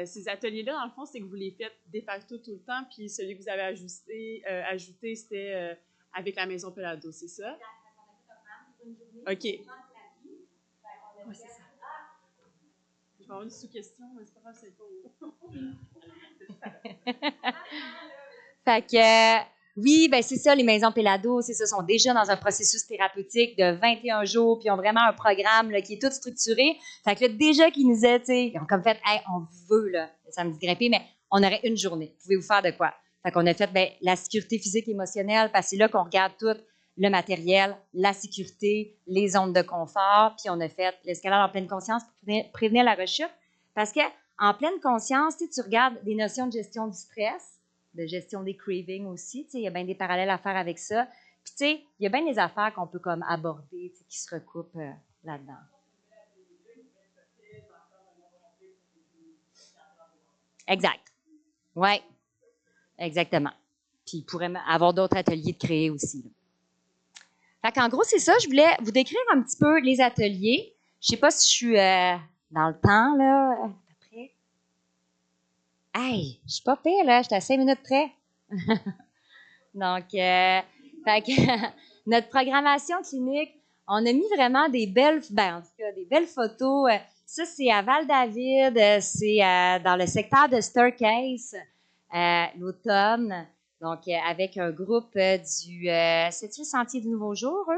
Ces ateliers-là, dans le fond, c'est que vous les faites de facto tout le temps, puis celui que vous avez ajouté, c'était avec la maison Pélado, c'est ça? OK. Ouais, c'est ça. vais avoir une sous-question, mais c'est pas grave, c'est pas. Fait que, oui, ben c'est ça, les maisons Pélado, c'est ça, sont déjà dans un processus thérapeutique de 21 jours, puis ils ont vraiment un programme là, qui est tout structuré. Fait que là, déjà qu'ils nous disaient, tu sais, ils ont comme fait, hey, on veut, là, le samedi grimpé, mais on aurait une journée. Pouvez-vous faire de quoi? Fait qu'on a fait, ben, la sécurité physique et émotionnelle, parce que c'est là qu'on regarde tout le matériel, la sécurité, les zones de confort, puis on a fait l'escalade en pleine conscience pour prévenir la rechute. Parce que en pleine conscience, tu regardes des notions de gestion du stress, de gestion des cravings aussi. Il y a bien des parallèles à faire avec ça. Puis, tu sais, il y a bien des affaires qu'on peut comme aborder qui se recoupent là-dedans. Exact. Oui, exactement. Puis, il pourrait avoir d'autres ateliers de créer aussi. Là. Fait qu'en gros, c'est ça. Je voulais vous décrire un petit peu les ateliers. Je sais pas si je suis dans le temps, là, à peu près. Hey, je suis pas pire, là. J'étais à 5 minutes près. Donc, fait que, notre programmation clinique, on a mis vraiment des belles, ben, en tout cas, des belles photos. Ça, c'est à Val-David, c'est dans le secteur de Staircase, l'automne. Donc, avec un groupe c'est-tu le Sentier du Nouveau Jour,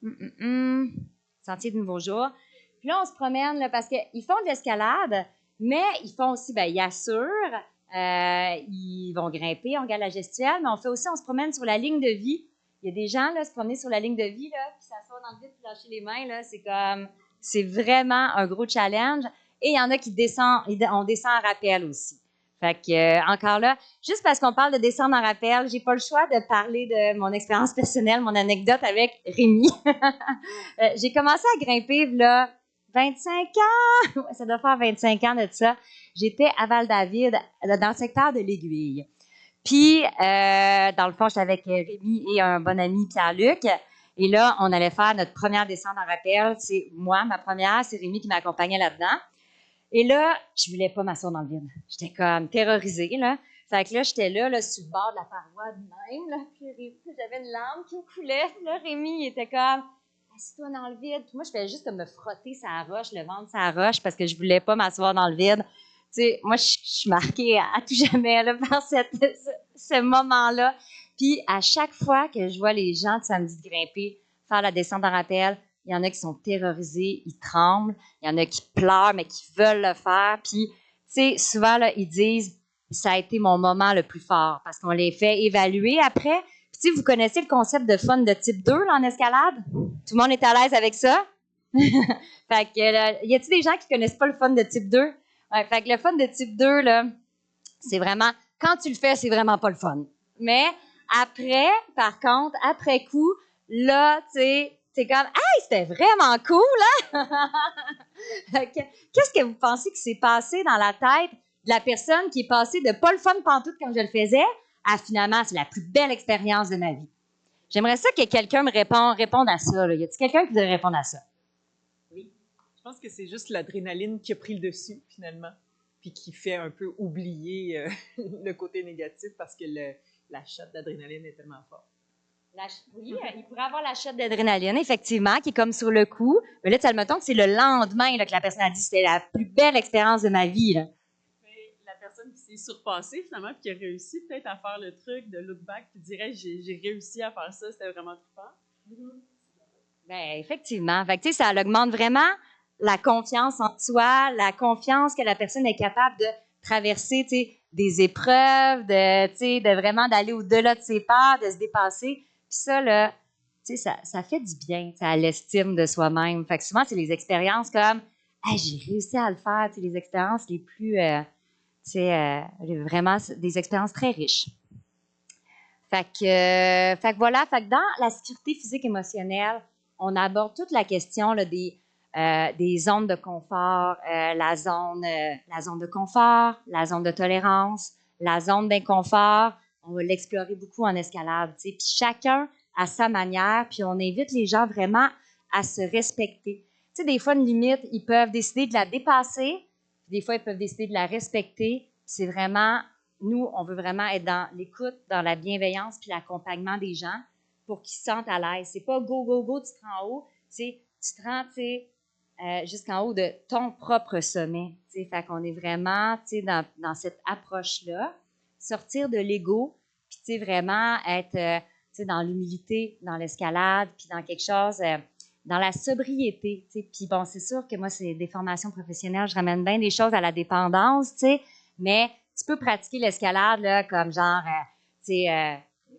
eux? Sentier du Nouveau Jour. Puis là, on se promène, là, parce qu'ils font de l'escalade, mais ils font aussi, ben, ils assurent, ils vont grimper, on regarde la gestuelle, mais on fait aussi, on se promène sur la ligne de vie. Il y a des gens, là, se promener sur la ligne de vie, là, puis s'asseoir dans le vide, puis lâcher les mains, là, c'est vraiment un gros challenge. Et il y en a qui descendent, on descend en rappel aussi. Fait que, encore là, juste parce qu'on parle de descendre en rappel, j'ai pas le choix de parler de mon expérience personnelle, mon anecdote avec Rémi. J'ai commencé à grimper, là, 25 ans, ça doit faire 25 ans de ça. J'étais à Val-David, dans le secteur de l'Aiguille. Puis, dans le fond, j'étais avec Rémi et un bon ami, Pierre-Luc. Et là, on allait faire notre première descente en rappel. C'est moi, ma première, c'est Rémi qui m'accompagnait là-dedans. Et là, je voulais pas m'asseoir dans le vide. J'étais comme terrorisée, là. Fait que là, j'étais là, sur le bord de la paroi de même, là. Puis j'avais une lampe qui me coulait. Puis là, Rémi, il était comme, assis-toi dans le vide. Puis moi, je faisais juste comme me frotter sa roche, le ventre sa roche, parce que je voulais pas m'asseoir dans le vide. Tu sais, moi, je suis marquée à tout jamais, là, par ce moment-là. Puis à chaque fois que je vois les gens de Samedi de grimper faire la descente en rappel, il y en a qui sont terrorisés, ils tremblent. Il y en a qui pleurent, mais qui veulent le faire. Puis, tu sais, souvent, là, ils disent, ça a été mon moment le plus fort parce qu'on les fait évaluer après. Puis, tu sais, vous connaissez le concept de fun de type 2 là, en escalade? Tout le monde est à l'aise avec ça? Fait que, là, y a-t-il des gens qui connaissent pas le fun de type 2? Ouais, fait que le fun de type 2, là, c'est vraiment, quand tu le fais, c'est vraiment pas le fun. Mais après, par contre, après coup, là, tu sais, c'est comme, hey, c'était vraiment cool, hein? Qu'est-ce que vous pensez qui s'est passé dans la tête de la personne qui est passée de pas le fun pantoute comme je le faisais à finalement, c'est la plus belle expérience de ma vie? J'aimerais ça que quelqu'un me réponde à ça. Là. Y a-t-il quelqu'un qui voudrait répondre à ça? Oui. Je pense que c'est juste l'adrénaline qui a pris le dessus, finalement, puis qui fait un peu oublier le côté négatif parce que la shot d'adrénaline est tellement forte. Oui, il pourrait avoir la shot d'adrénaline, effectivement, qui est comme sur le coup. Mais là, tu admettons que c'est le lendemain là, que la personne a dit c'était la plus belle expérience de ma vie. Là. Mais la personne qui s'est surpassée, finalement, puis qui a réussi peut-être à faire le truc de look back, puis dirait j'ai réussi à faire ça, c'était vraiment trop fort. Bien, effectivement. Fait que, tu sais, ça augmente vraiment la confiance en soi, la confiance que la personne est capable de traverser, tu sais, des épreuves, tu sais, de vraiment d'aller au-delà de ses peurs, de se dépasser. Puis ça, là, tu sais, ça fait du bien à l'estime de soi-même. Fait que souvent, c'est les expériences comme hey, j'ai réussi à le faire, tu sais, les expériences les plus, tu sais, vraiment des expériences très riches. Fait que voilà, fait que dans la sécurité physique émotionnelle, on aborde toute la question là, des zones de confort, la zone de confort, la zone de tolérance, la zone d'inconfort. On va l'explorer beaucoup en escalade, tu sais. Puis chacun à sa manière, puis on invite les gens vraiment à se respecter. Tu sais, des fois, une limite, ils peuvent décider de la dépasser, puis des fois, ils peuvent décider de la respecter. C'est vraiment, nous, on veut vraiment être dans l'écoute, dans la bienveillance, puis l'accompagnement des gens pour qu'ils se sentent à l'aise. C'est pas go, go, go, tu te rends en haut, tu te rends, tu sais, jusqu'en haut de ton propre sommet. T'sais. Fait qu'on est vraiment dans cette approche-là, sortir de l'ego, puis vraiment être dans l'humilité, dans l'escalade, puis dans quelque chose, dans la sobriété. Puis bon, c'est sûr que moi, c'est des formations professionnelles, je ramène bien des choses à la dépendance, mais tu peux pratiquer l'escalade là, comme genre,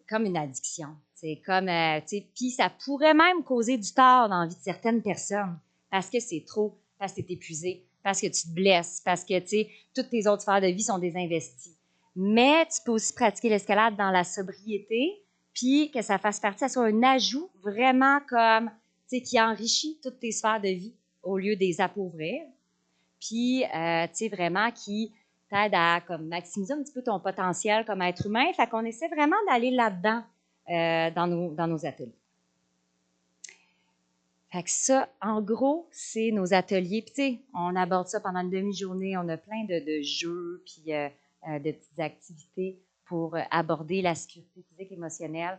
comme une addiction. Puis ça pourrait même causer du tort dans la vie de certaines personnes parce que c'est trop, parce que tu es épuisé, parce que tu te blesses, parce que toutes tes autres sphères de vie sont désinvesties. Mais tu peux aussi pratiquer l'escalade dans la sobriété, puis que ça fasse partie, ça soit un ajout vraiment comme, qui enrichit toutes tes sphères de vie au lieu de les appauvrir. Puis, vraiment qui t'aide à comme, maximiser un petit peu ton potentiel comme être humain. Fait qu'on essaie vraiment d'aller là-dedans dans nos ateliers. Fait que ça, en gros, c'est nos ateliers. Puis, tu sais, on aborde ça pendant une demi-journée. On a plein de jeux, puis de petites activités pour aborder la sécurité physique et émotionnelle.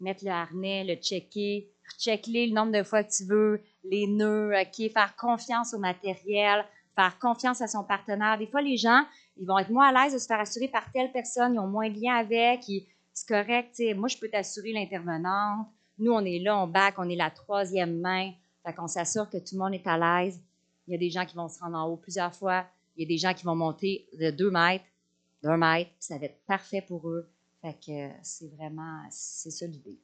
Mettre le harnais, le checker, rechecker le nombre de fois que tu veux, les nœuds, faire confiance au matériel, faire confiance à son partenaire. Des fois, les gens, ils vont être moins à l'aise de se faire assurer par telle personne, ils ont moins de lien avec, c'est correct, tu sais, moi, je peux t'assurer l'intervenante. Nous, on est là, on back, on est la troisième main. Fait qu'on s'assure que tout le monde est à l'aise. Il y a des gens qui vont se rendre en haut plusieurs fois. Il y a des gens qui vont monter de 2 mètres, d'1 mètre, puis ça va être parfait pour eux. Fait que c'est ça l'idée.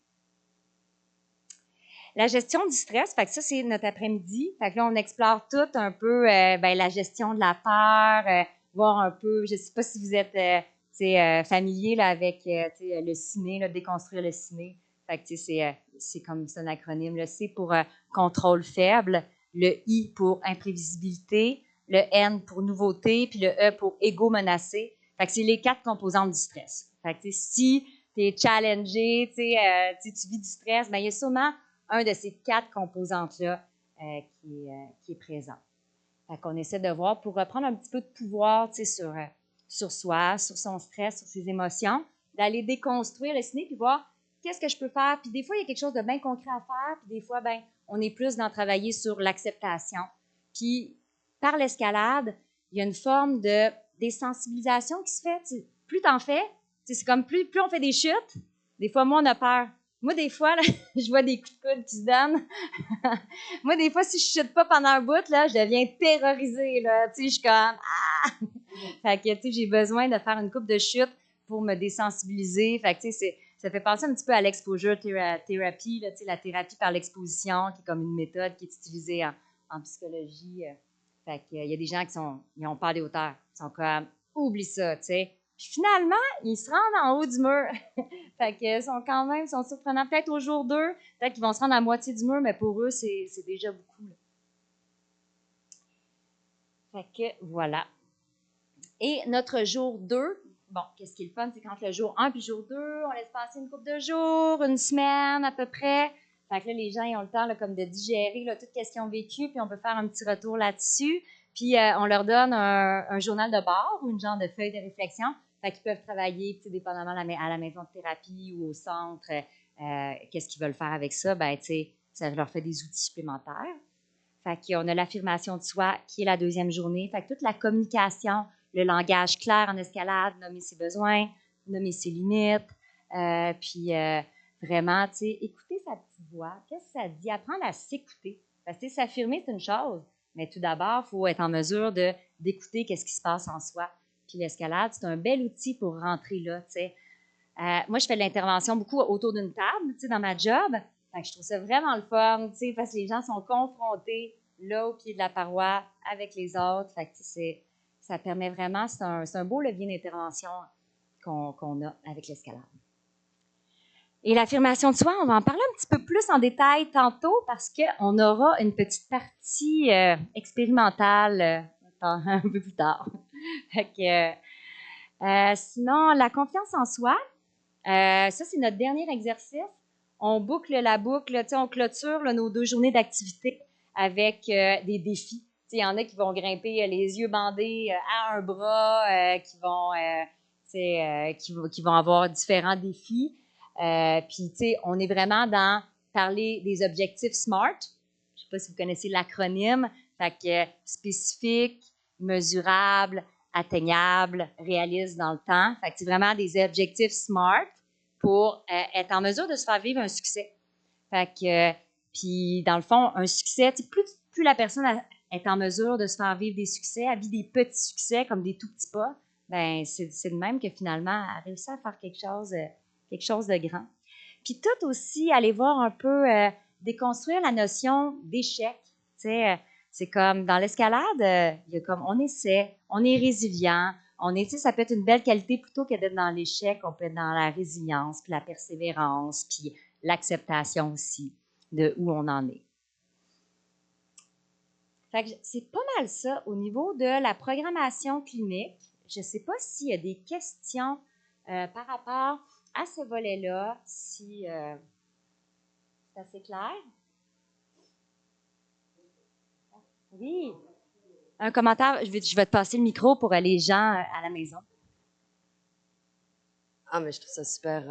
La gestion du stress, fait que ça, c'est notre après-midi. Fait que là, on explore tout un peu la gestion de la peur, voir un peu, je ne sais pas si vous êtes familier là, avec le ciné, là, déconstruire le ciné. Fait que c'est comme c'est un acronyme. Le C pour contrôle faible, le I pour imprévisibilité, le N pour nouveauté, puis le E pour ego menacé. Fait que c'est les 4 composantes du stress. Fait que si tu es challengé, tu vis du stress, bien, il y a sûrement un de ces 4 composantes-là qui est présent. Fait qu'on essaie de voir pour reprendre un petit peu de pouvoir sur soi, sur son stress, sur ses émotions, d'aller déconstruire le ciné puis voir qu'est-ce que je peux faire. Puis des fois, il y a quelque chose de bien concret à faire, puis des fois, ben, on est plus dans travailler sur l'acceptation. Puis par l'escalade, il y a une forme de désensibilisation qui se fait. Plus t'en fais, c'est comme plus on fait des chutes, des fois, moi, on a peur. Moi, des fois, là, je vois des coups de coude qui se donnent. Moi, des fois, si je ne chute pas pendant un bout, là, je deviens terrorisée. Là. Je suis comme ah! Fait que, j'ai besoin de faire une coupe de chute pour me désensibiliser. Fait que, ça fait penser un petit peu à l'exposure thérapie, là, la thérapie par l'exposition, qui est comme une méthode qui est utilisée en psychologie. Fait que, il y a des gens qui ont peur des hauteurs. Ils sont comme oublie ça, tu sais. Puis finalement, ils se rendent en haut du mur. Fait que sont surprenants. Peut-être au jour 2, peut-être qu'ils vont se rendre à la moitié du mur, mais pour eux, c'est déjà beaucoup. Là. Fait que voilà. Et notre jour 2, bon, qu'est-ce qui est le fun, c'est quand le jour 1 puis le jour 2, on laisse passer une couple de jours, une semaine à peu près. Fait que là, les gens ils ont le temps là, comme de digérer là, tout ce qu'ils ont vécu, puis on peut faire un petit retour là-dessus. Puis on leur donne un journal de bord ou une genre de feuille de réflexion. Fait qu'ils peuvent travailler, dépendamment à la maison de thérapie ou au centre, qu'est-ce qu'ils veulent faire avec ça, ben, ça leur fait des outils supplémentaires. Fait qu'on a l'affirmation de soi qui est la 2e journée. Fait que toute la communication, le langage clair en escalade, nommer ses besoins, nommer ses limites, puis vraiment, écouter sa petite voix. Qu'est-ce que ça dit? Apprendre à s'écouter. Parce que s'affirmer, c'est une chose, mais tout d'abord, il faut être en mesure d'écouter qu'est-ce qui se passe en soi. Puis l'escalade, c'est un bel outil pour rentrer là, moi, je fais de l'intervention beaucoup autour d'une table, dans ma job. Fait que je trouve ça vraiment le fun, parce que les gens sont confrontés là au pied de la paroi avec les autres. Fait que, ça permet vraiment, c'est un beau levier d'intervention qu'on a avec l'escalade. Et l'affirmation de soi, on va en parler un petit peu plus en détail tantôt parce qu'on aura une petite partie expérimentale un peu plus tard. Fait que, sinon, la confiance en soi, ça, c'est notre dernier exercice. On boucle la boucle, on clôture là, nos 2 journées d'activité avec des défis. Il y en a qui vont grimper les yeux bandés à un bras, qui vont avoir différents défis. Puis, on est vraiment dans parler des objectifs SMART. Je ne sais pas si vous connaissez l'acronyme. Fait que spécifique, mesurable, atteignable, réaliste dans le temps. Fait que c'est vraiment des objectifs SMART pour être en mesure de se faire vivre un succès. Fait que, puis dans le fond, un succès, plus la personne est en mesure de se faire vivre des succès, elle vit des petits succès comme des tout petits pas, ben c'est de même que finalement, elle réussit à faire quelque chose de grand. Puis tout aussi, aller voir un peu, déconstruire la notion d'échec. Tu sais, c'est comme dans l'escalade, il y a comme on essaie, on est résilient, ça peut être une belle qualité plutôt que d'être dans l'échec, on peut être dans la résilience, puis la persévérance, puis l'acceptation aussi de où on en est. Fait que c'est pas mal ça au niveau de la programmation clinique. Je ne sais pas s'il y a des questions par rapport à ce volet-là, si c'est assez clair. Oui. Un commentaire, je vais te passer le micro pour les gens à la maison. Ah, mais je trouve ça super.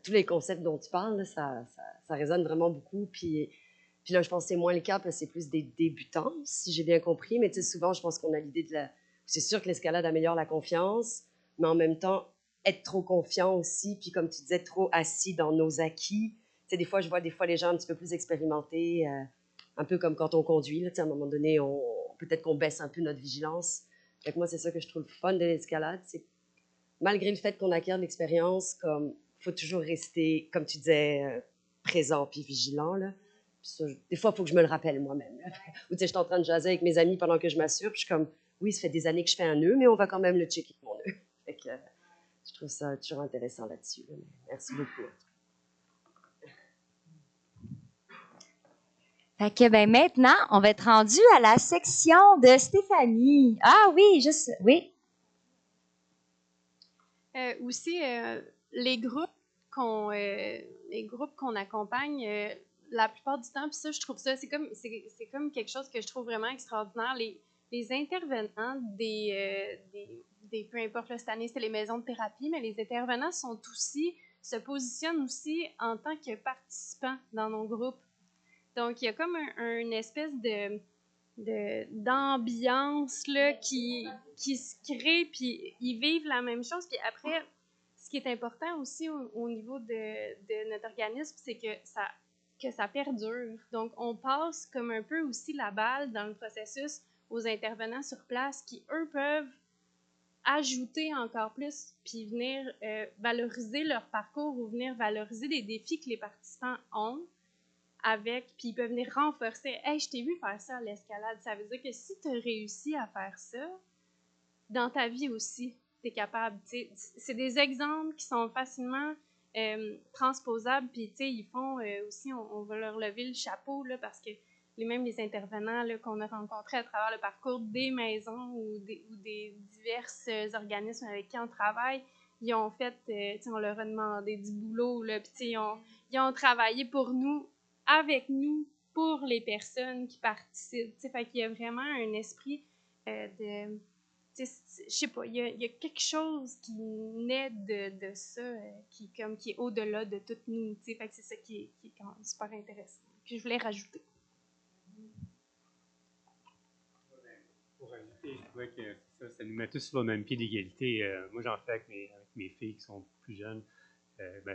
Tous les concepts dont tu parles, là, ça résonne vraiment beaucoup. Puis là, je pense que c'est moins le cas parce que c'est plus des débutants, si j'ai bien compris. Mais tu sais, souvent, je pense qu'on a l'idée de la. C'est sûr que l'escalade améliore la confiance, mais en même temps, être trop confiant aussi. Puis comme tu disais, trop assis dans nos acquis. Tu sais, des fois, je vois les gens un petit peu plus expérimentés, un peu comme quand on conduit. Là, tu sais, à un moment donné, peut-être qu'on baisse un peu notre vigilance. Fait que moi, c'est ça que je trouve fun de l'escalade. C'est malgré le fait qu'on acquiert de l'expérience, comme faut toujours rester, comme tu disais, présent puis vigilant. Là. Puis ça, des fois, il faut que je me le rappelle moi-même. Là. Ou tu sais, je suis en train de jaser avec mes amis pendant que je m'assure, puis je suis comme, oui, ça fait des années que je fais un nœud, mais on va quand même le checker avec mon nœud. Fait que je trouve ça toujours intéressant là-dessus. Là. Merci beaucoup. Fait que ben maintenant, on va être rendu à la section de Stéphanie. Ah oui, oui. Aussi, les groupes qu'on accompagne, la plupart du temps, puis ça, je trouve ça, c'est comme quelque chose que je trouve vraiment extraordinaire. Les intervenants peu importe, là, cette année, c'est les maisons de thérapie, mais les intervenants se positionnent aussi en tant que participants dans nos groupes. Donc, il y a comme une espèce d'ambiance là, qui se crée, puis ils vivent la même chose. Puis après, ce qui est important aussi au niveau de notre organisme, c'est que ça perdure. Donc, on passe comme un peu aussi la balle dans le processus aux intervenants sur place qui, eux, peuvent ajouter encore plus, puis venir valoriser leur parcours ou venir valoriser des défis que les participants ont. Puis ils peuvent venir renforcer. « Hey, je t'ai vu faire ça à l'escalade. » Ça veut dire que si tu as réussi à faire ça, dans ta vie aussi, tu es capable. C'est des exemples qui sont facilement transposables. Puis, tu sais, ils font aussi, on va leur lever le chapeau, là, parce que même les intervenants là, qu'on a rencontrés à travers le parcours des maisons ou des divers organismes avec qui on travaille, ils ont fait, on leur a demandé du boulot, là, puis ils ont travaillé pour nous, avec nous, pour les personnes qui participent. Fait qu'il y a vraiment un esprit de... Je sais pas, il y a quelque chose qui naît de ça, qui est au-delà de tout nous. Fait que c'est ça qui est quand même super intéressant, que je voulais rajouter. Pour ajouter, je trouvais que ça nous met tous sur le même pied d'égalité. Moi, j'en fais avec mes filles qui sont plus jeunes,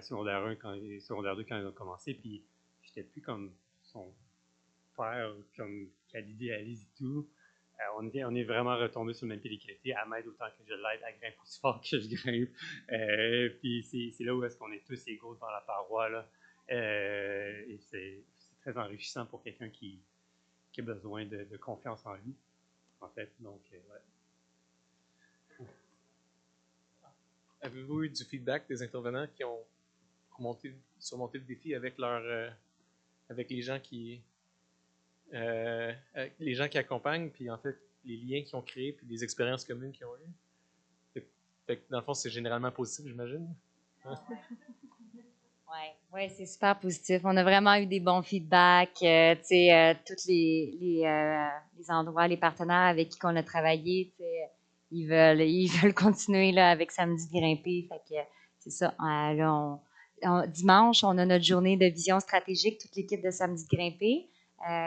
secondaire 1, secondaire 2 quand elles ont commencé, puis j'étais plus comme son père, comme qu'elle idéalise et tout. On est vraiment retombé sur le même pied d'égalité. Elle m'aide autant que je l'aide, elle grimpe aussi fort que je grimpe. Puis c'est là où est-ce qu'on est tous égaux devant la paroi. Là. Et c'est très enrichissant pour quelqu'un qui a besoin de confiance en lui, en fait. Donc, ouais. Avez-vous eu du feedback des intervenants qui ont surmonté le défi avec les gens qui accompagnent, puis en fait, les liens qu'ils ont créés, puis les expériences communes qu'ils ont eues? Fait que dans le fond, c'est généralement positif, j'imagine. Hein? Oui, c'est super positif. On a vraiment eu des bons feedbacks. Tous les endroits, les partenaires avec qui on a travaillé, ils veulent continuer là, avec Samedi de grimper. Fait que c'est ça. Là, dimanche, on a notre journée de vision stratégique, toute l'équipe de Samedi de grimper.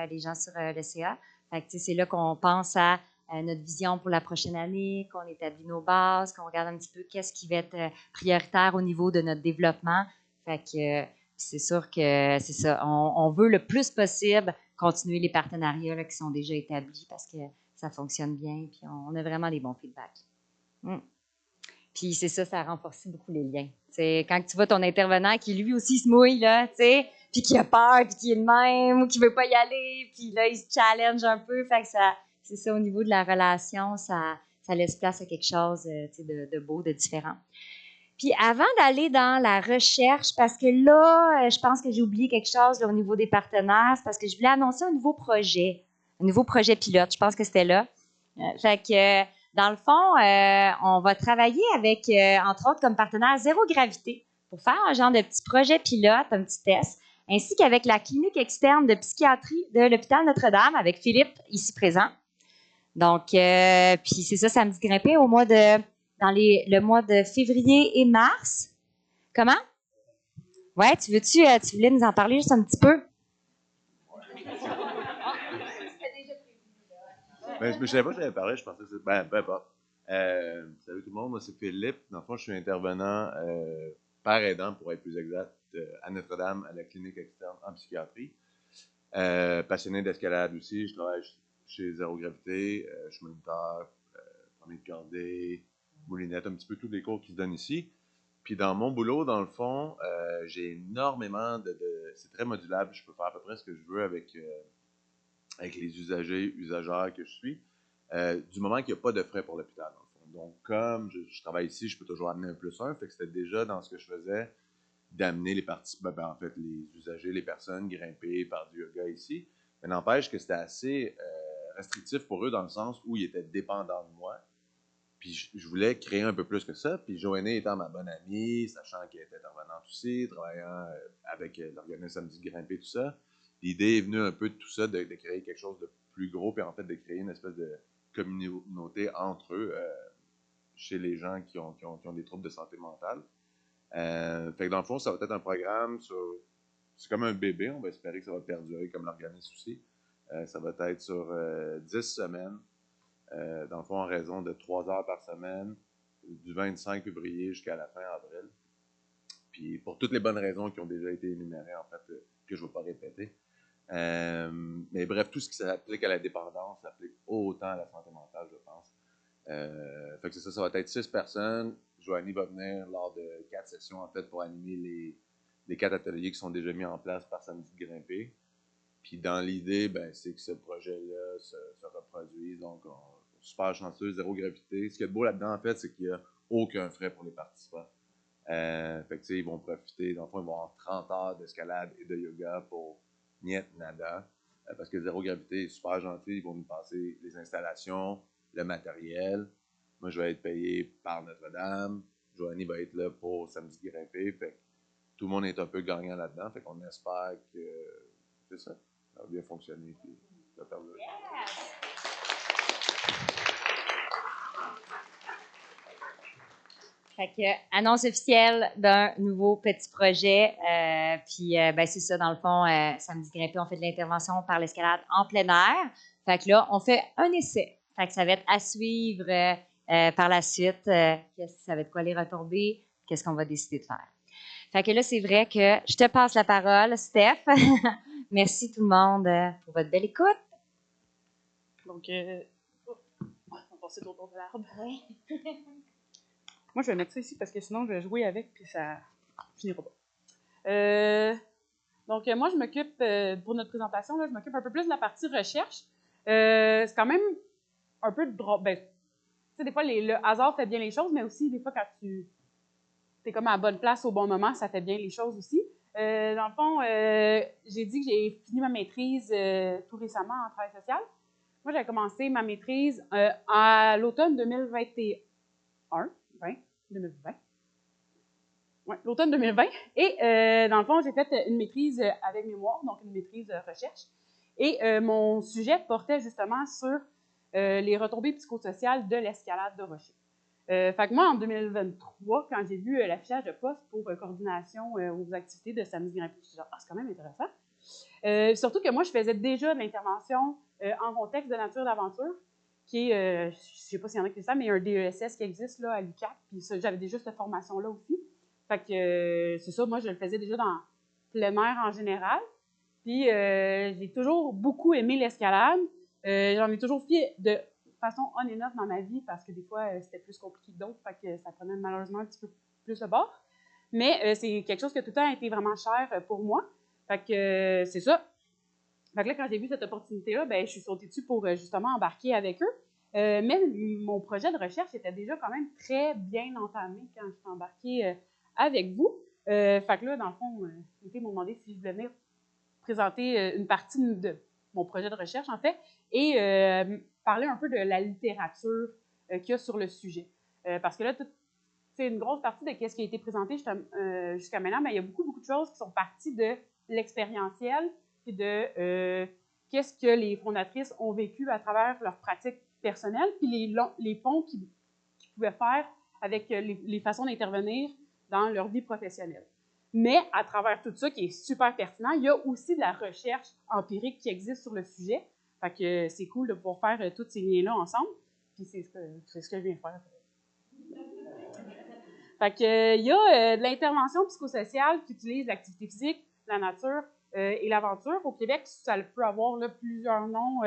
les gens sur le CA. Fait que, c'est là qu'on pense à notre vision pour la prochaine année, qu'on établit nos bases, qu'on regarde un petit peu qu'est-ce qui va être prioritaire au niveau de notre développement. Fait que c'est sûr que c'est ça. On veut le plus possible continuer les partenariats là, qui sont déjà établis parce que ça fonctionne bien, puis on a vraiment des bons feedbacks. Puis c'est ça, ça renforce beaucoup les liens. T'sais, quand tu vois ton intervenant qui lui aussi se mouille, là, puis qui a peur, puis qui est le même, ou qui veut pas y aller, puis là, il se challenge un peu. Fait que ça, c'est ça, au niveau de la relation, ça laisse place à quelque chose de beau, de différent. Puis avant d'aller dans la recherche, parce que là, je pense que j'ai oublié quelque chose là, au niveau des partenaires, c'est parce que je voulais annoncer un nouveau projet pilote. Je pense que c'était là. Fait que, dans le fond, on va travailler avec, entre autres, comme partenaire Zéro Gravité pour faire un genre de petit projet pilote, un petit test, ainsi qu'avec la clinique externe de psychiatrie de l'hôpital Notre-Dame, avec Philippe, ici présent. Donc, puis c'est ça, Samedi Grimpé, dans le mois de février et mars. Comment? Ouais, tu voulais nous en parler juste un petit peu? Ben, je ne savais pas que j'avais parlé, je pensais que c'était. Ben, peu importe. Salut tout le monde, moi c'est Philippe. Dans le fond, je suis intervenant père aidant, pour être plus exact, à Notre-Dame, à la clinique externe en psychiatrie. Passionné d'escalade aussi, je travaille chez Zéro Gravité, je suis moniteur, premier de cordée, moulinette, un petit peu tous les cours qui se donnent ici. Puis dans mon boulot, dans le fond, j'ai énormément c'est très modulable, je peux faire à peu près ce que je veux avec les usagères que je suis, du moment qu'il n'y a pas de frais pour l'hôpital, dans le fond. Donc, comme je travaille ici, je peux toujours amener un +1, fait que c'était déjà dans ce que je faisais d'amener les participants, en fait, les usagers, les personnes grimper par du yoga ici. Mais n'empêche que c'était assez restrictif pour eux dans le sens où ils étaient dépendants de moi. Puis je voulais créer un peu plus que ça. Puis Joanie étant ma bonne amie, sachant qu'elle était intervenante aussi, travaillant avec l'organisme Samedi Grimper, tout ça, l'idée est venue un peu de tout ça, de créer quelque chose de plus gros, puis en fait de créer une espèce de communauté entre eux chez les gens qui ont des troubles de santé mentale. Fait que dans le fond, ça va être un programme c'est comme un bébé, on va espérer que ça va perdurer comme l'organisme aussi. Ça va être sur 10 semaines. Dans le fond, en raison de 3 heures par semaine, du 25 février jusqu'à la fin avril. Puis pour toutes les bonnes raisons qui ont déjà été énumérées, en fait, que je ne vais pas répéter. Mais bref, tout ce qui s'applique à la dépendance s'applique autant à la santé mentale, je pense. Fait que c'est ça, ça va être 6 personnes. Joanie va venir lors de 4 sessions, en fait, pour animer les 4 ateliers qui sont déjà mis en place par Samedi Grimper. Puis dans l'idée, c'est que ce projet-là se reproduise. Donc, on est super chanceux, Zéro Gravité. Ce qui est beau là-dedans, en fait, c'est qu'il n'y a aucun frais pour les participants. Fait que, tu sais, ils vont profiter. Dans le fond, ils vont avoir 30 heures d'escalade et de yoga pour niet nada. Parce que Zéro Gravité est super gentil. Ils vont nous passer les installations, le matériel. Moi, je vais être payé par Notre-Dame. Joanie va être là pour Samedi Grimper. Fait que tout le monde est un peu gagnant là-dedans. Fait qu'on espère que c'est ça. Ça va bien fonctionner. Puis ça va perdurer. Fait que, annonce officielle d'un nouveau petit projet. Puis, c'est ça, dans le fond, Samedi Grimper, on fait de l'intervention par l'escalade en plein air. Fait que là, on fait un essai. Fait que ça va être à suivre par la suite. Ça va être quoi les retombées? Qu'est-ce qu'on va décider de faire? Fait que là, c'est vrai que je te passe la parole, Steph. Merci tout le monde pour votre belle écoute. Donc, on va passer autour de l'arbre. Oui. Moi, je vais mettre ça ici parce que sinon, je vais jouer avec puis ça finira pas. Donc, moi, je m'occupe, pour notre présentation, là, je m'occupe un peu plus de la partie recherche. C'est quand même un peu drôle. Tu sais, des fois, le hasard fait bien les choses, mais aussi, des fois, quand tu es comme à la bonne place au bon moment, ça fait bien les choses aussi. Dans le fond, j'ai dit que j'ai fini ma maîtrise tout récemment en travail social. Moi, j'ai commencé ma maîtrise à l'automne 2021. 2020. Oui, l'automne 2020. Et dans le fond, j'ai fait une maîtrise avec mémoire, donc une maîtrise de recherche. Et mon sujet portait justement sur les retombées psychosociales de l'escalade de rocher. Fait que moi, en 2023, quand j'ai vu l'affichage de poste pour coordination aux activités de Samedi Grimper, je me suis dit, c'est quand même intéressant. Surtout que moi, je faisais déjà de l'intervention en contexte de nature d'aventure, qui est, je ne sais pas s'il y en a qui savent, mais il y a un DESS qui existe là, à l'UQAC, puis j'avais déjà cette formation-là aussi. Fait que c'est ça, moi, je le faisais déjà dans plein air en général. Puis j'ai toujours beaucoup aimé l'escalade. J'en ai toujours fait de façon on and off dans ma vie, parce que des fois, c'était plus compliqué que d'autres, fait que ça prenait malheureusement un petit peu plus le bord. Mais c'est quelque chose qui a tout le temps été vraiment cher pour moi. Fait que c'est ça. Fait que là, quand j'ai vu cette opportunité-là, ben, je suis sautée dessus pour justement embarquer avec eux. Mais mon projet de recherche était déjà quand même très bien entamé quand je suis embarquée avec vous. Fait que là, dans le fond, ils m'ont demandé si je voulais venir présenter une partie de mon projet de recherche, en fait, et parler un peu de la littérature qu'il y a sur le sujet. Parce que là, c'est une grosse partie de ce qui a été présenté jusqu'à maintenant, mais il y a beaucoup de choses qui sont parties de l'expérientiel et de qu'est-ce que les fondatrices ont vécu à travers leurs pratiques personnelles, puis les ponts qu'ils pouvaient faire avec les façons d'intervenir dans leur vie professionnelle. Mais à travers tout ça, qui est super pertinent, il y a aussi de la recherche empirique qui existe sur le sujet. Fait que c'est cool de pouvoir faire tous ces liens-là ensemble. Puis c'est ce que je viens faire. Fait que il y a de l'intervention psychosociale qui utilise l'activité physique, la nature et l'aventure. Au Québec, ça peut avoir là, plusieurs noms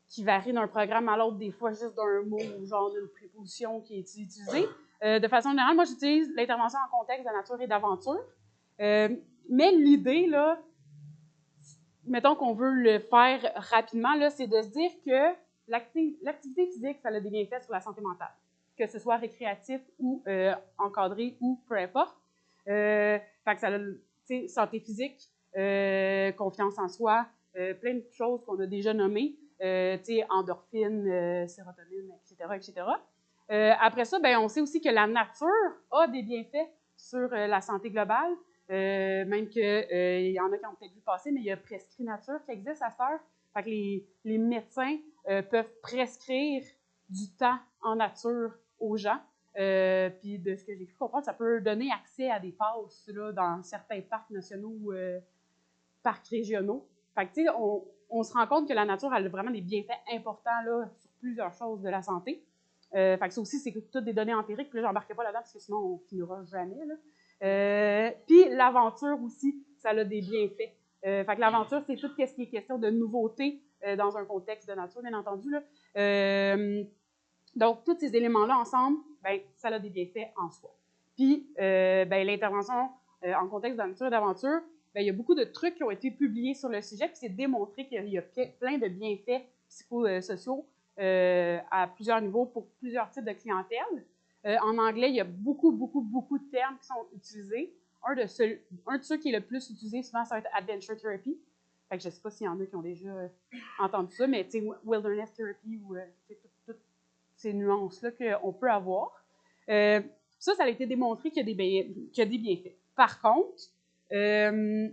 qui varient d'un programme à l'autre, des fois juste d'un mot ou genre d'une préposition qui est utilisée. De façon générale, moi, j'utilise l'intervention en contexte de nature et d'aventure. Mais l'idée, là, mettons qu'on veut le faire rapidement, là, c'est de se dire que l'activité physique, ça a des bienfaits sur la santé mentale, que ce soit récréatif ou encadré ou peu importe. Fait que ça a, santé physique, confiance en soi, plein de choses qu'on a déjà nommées, endorphines, sérotonine, etc. Après ça, ben, on sait aussi que la nature a des bienfaits sur la santé globale, même qu'il y en a qui ont peut-être vu passer, mais il y a Prescrit Nature qui existe à cette heure. Fait que les médecins peuvent prescrire du temps en nature aux gens. Puis de ce que j'ai pu comprendre, ça peut donner accès à des passes là, dans certains parcs nationaux ou parcs régionaux. Fait que, tu sais, on se rend compte que la nature a vraiment des bienfaits importants là, sur plusieurs choses de la santé. Fait que ça aussi, c'est toutes des données empiriques. Puis là, j'embarquerai pas là-dedans parce que sinon, on finira jamais. Là. Puis l'aventure aussi, ça a des bienfaits. Fait que l'aventure, c'est tout ce qui est question de nouveauté dans un contexte de nature, bien entendu. Là. Donc, tous ces éléments-là ensemble, ben, ça a des bienfaits en soi. Puis, ben, l'intervention en contexte de nature et d'aventure, ben, il y a beaucoup de trucs qui ont été publiés sur le sujet, puis c'est démontré qu'il y a plein de bienfaits psychosociaux à plusieurs niveaux pour plusieurs types de clientèle. En anglais, il y a beaucoup de termes qui sont utilisés. Un de ceux qui est le plus utilisé souvent, ça va être Adventure Therapy. Fait que je ne sais pas s'il y en a qui ont déjà entendu ça, mais Wilderness Therapy ou toutes ces nuances-là qu'on peut avoir. Ça a été démontré qu'il y a des bienfaits. Par contre, une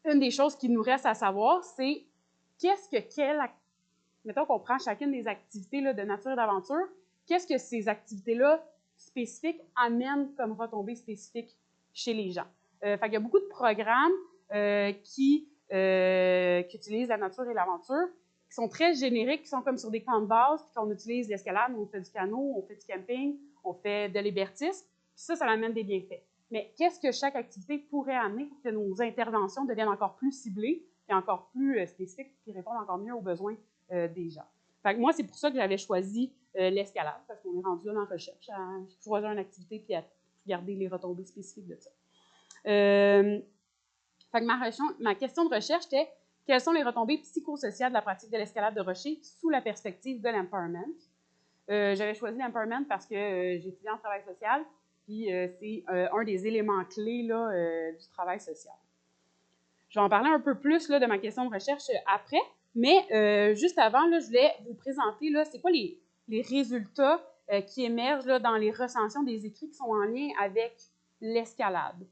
des choses qui nous reste à savoir, c'est mettons qu'on prend chacune des activités là, de nature et d'aventure, qu'est-ce que ces activités-là spécifiques amènent comme retombées spécifiques chez les gens. Fait qu'il y a beaucoup de programmes qui utilisent la nature et l'aventure, qui sont très génériques, qui sont comme sur des camps de base, puis qu'on utilise l'escalade, on fait du canot, on fait du camping, on fait de l'hébertisme, puis ça amène des bienfaits. Mais qu'est-ce que chaque activité pourrait amener pour que nos interventions deviennent encore plus ciblées et encore plus spécifiques, puis répondent encore mieux aux besoins des gens. Fait que moi, c'est pour ça que j'avais choisi l'escalade, parce qu'on est rendu là dans la recherche, à choisir une activité puis à regarder les retombées spécifiques de ça. Fait que ma question de recherche était quelles sont les retombées psychosociales de la pratique de l'escalade de rocher sous la perspective de l'empowerment. J'avais choisi l'empowerment parce que j'étudie en travail social, puis c'est un des éléments clés là, du travail social. Je vais en parler un peu plus là, de ma question de recherche après, mais juste avant, là, je voulais vous présenter là, c'est quoi les résultats qui émergent là, dans les recensions des écrits qui sont en lien avec l'escalade.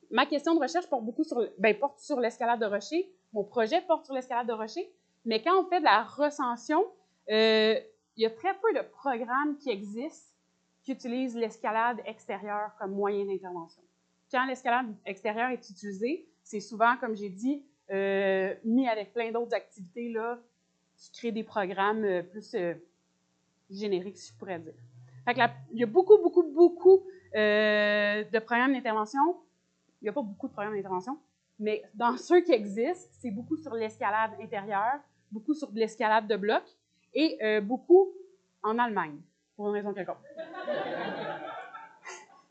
Ma question de recherche porte sur l'escalade de rocher. Mon projet porte sur l'escalade de rocher. Mais quand on fait de la recension, il y a très peu de programmes qui existent qui utilisent l'escalade extérieure comme moyen d'intervention. quand l'escalade extérieure est utilisée, c'est souvent, comme j'ai dit, mis avec plein d'autres activités là, qui créent des programmes plus génériques, si je pourrais dire. Fait que il y a beaucoup de programmes d'intervention. Il n'y a pas beaucoup de programmes d'intervention, mais dans ceux qui existent, c'est beaucoup sur l'escalade intérieure, beaucoup sur de l'escalade de bloc et beaucoup en Allemagne, pour une raison quelconque.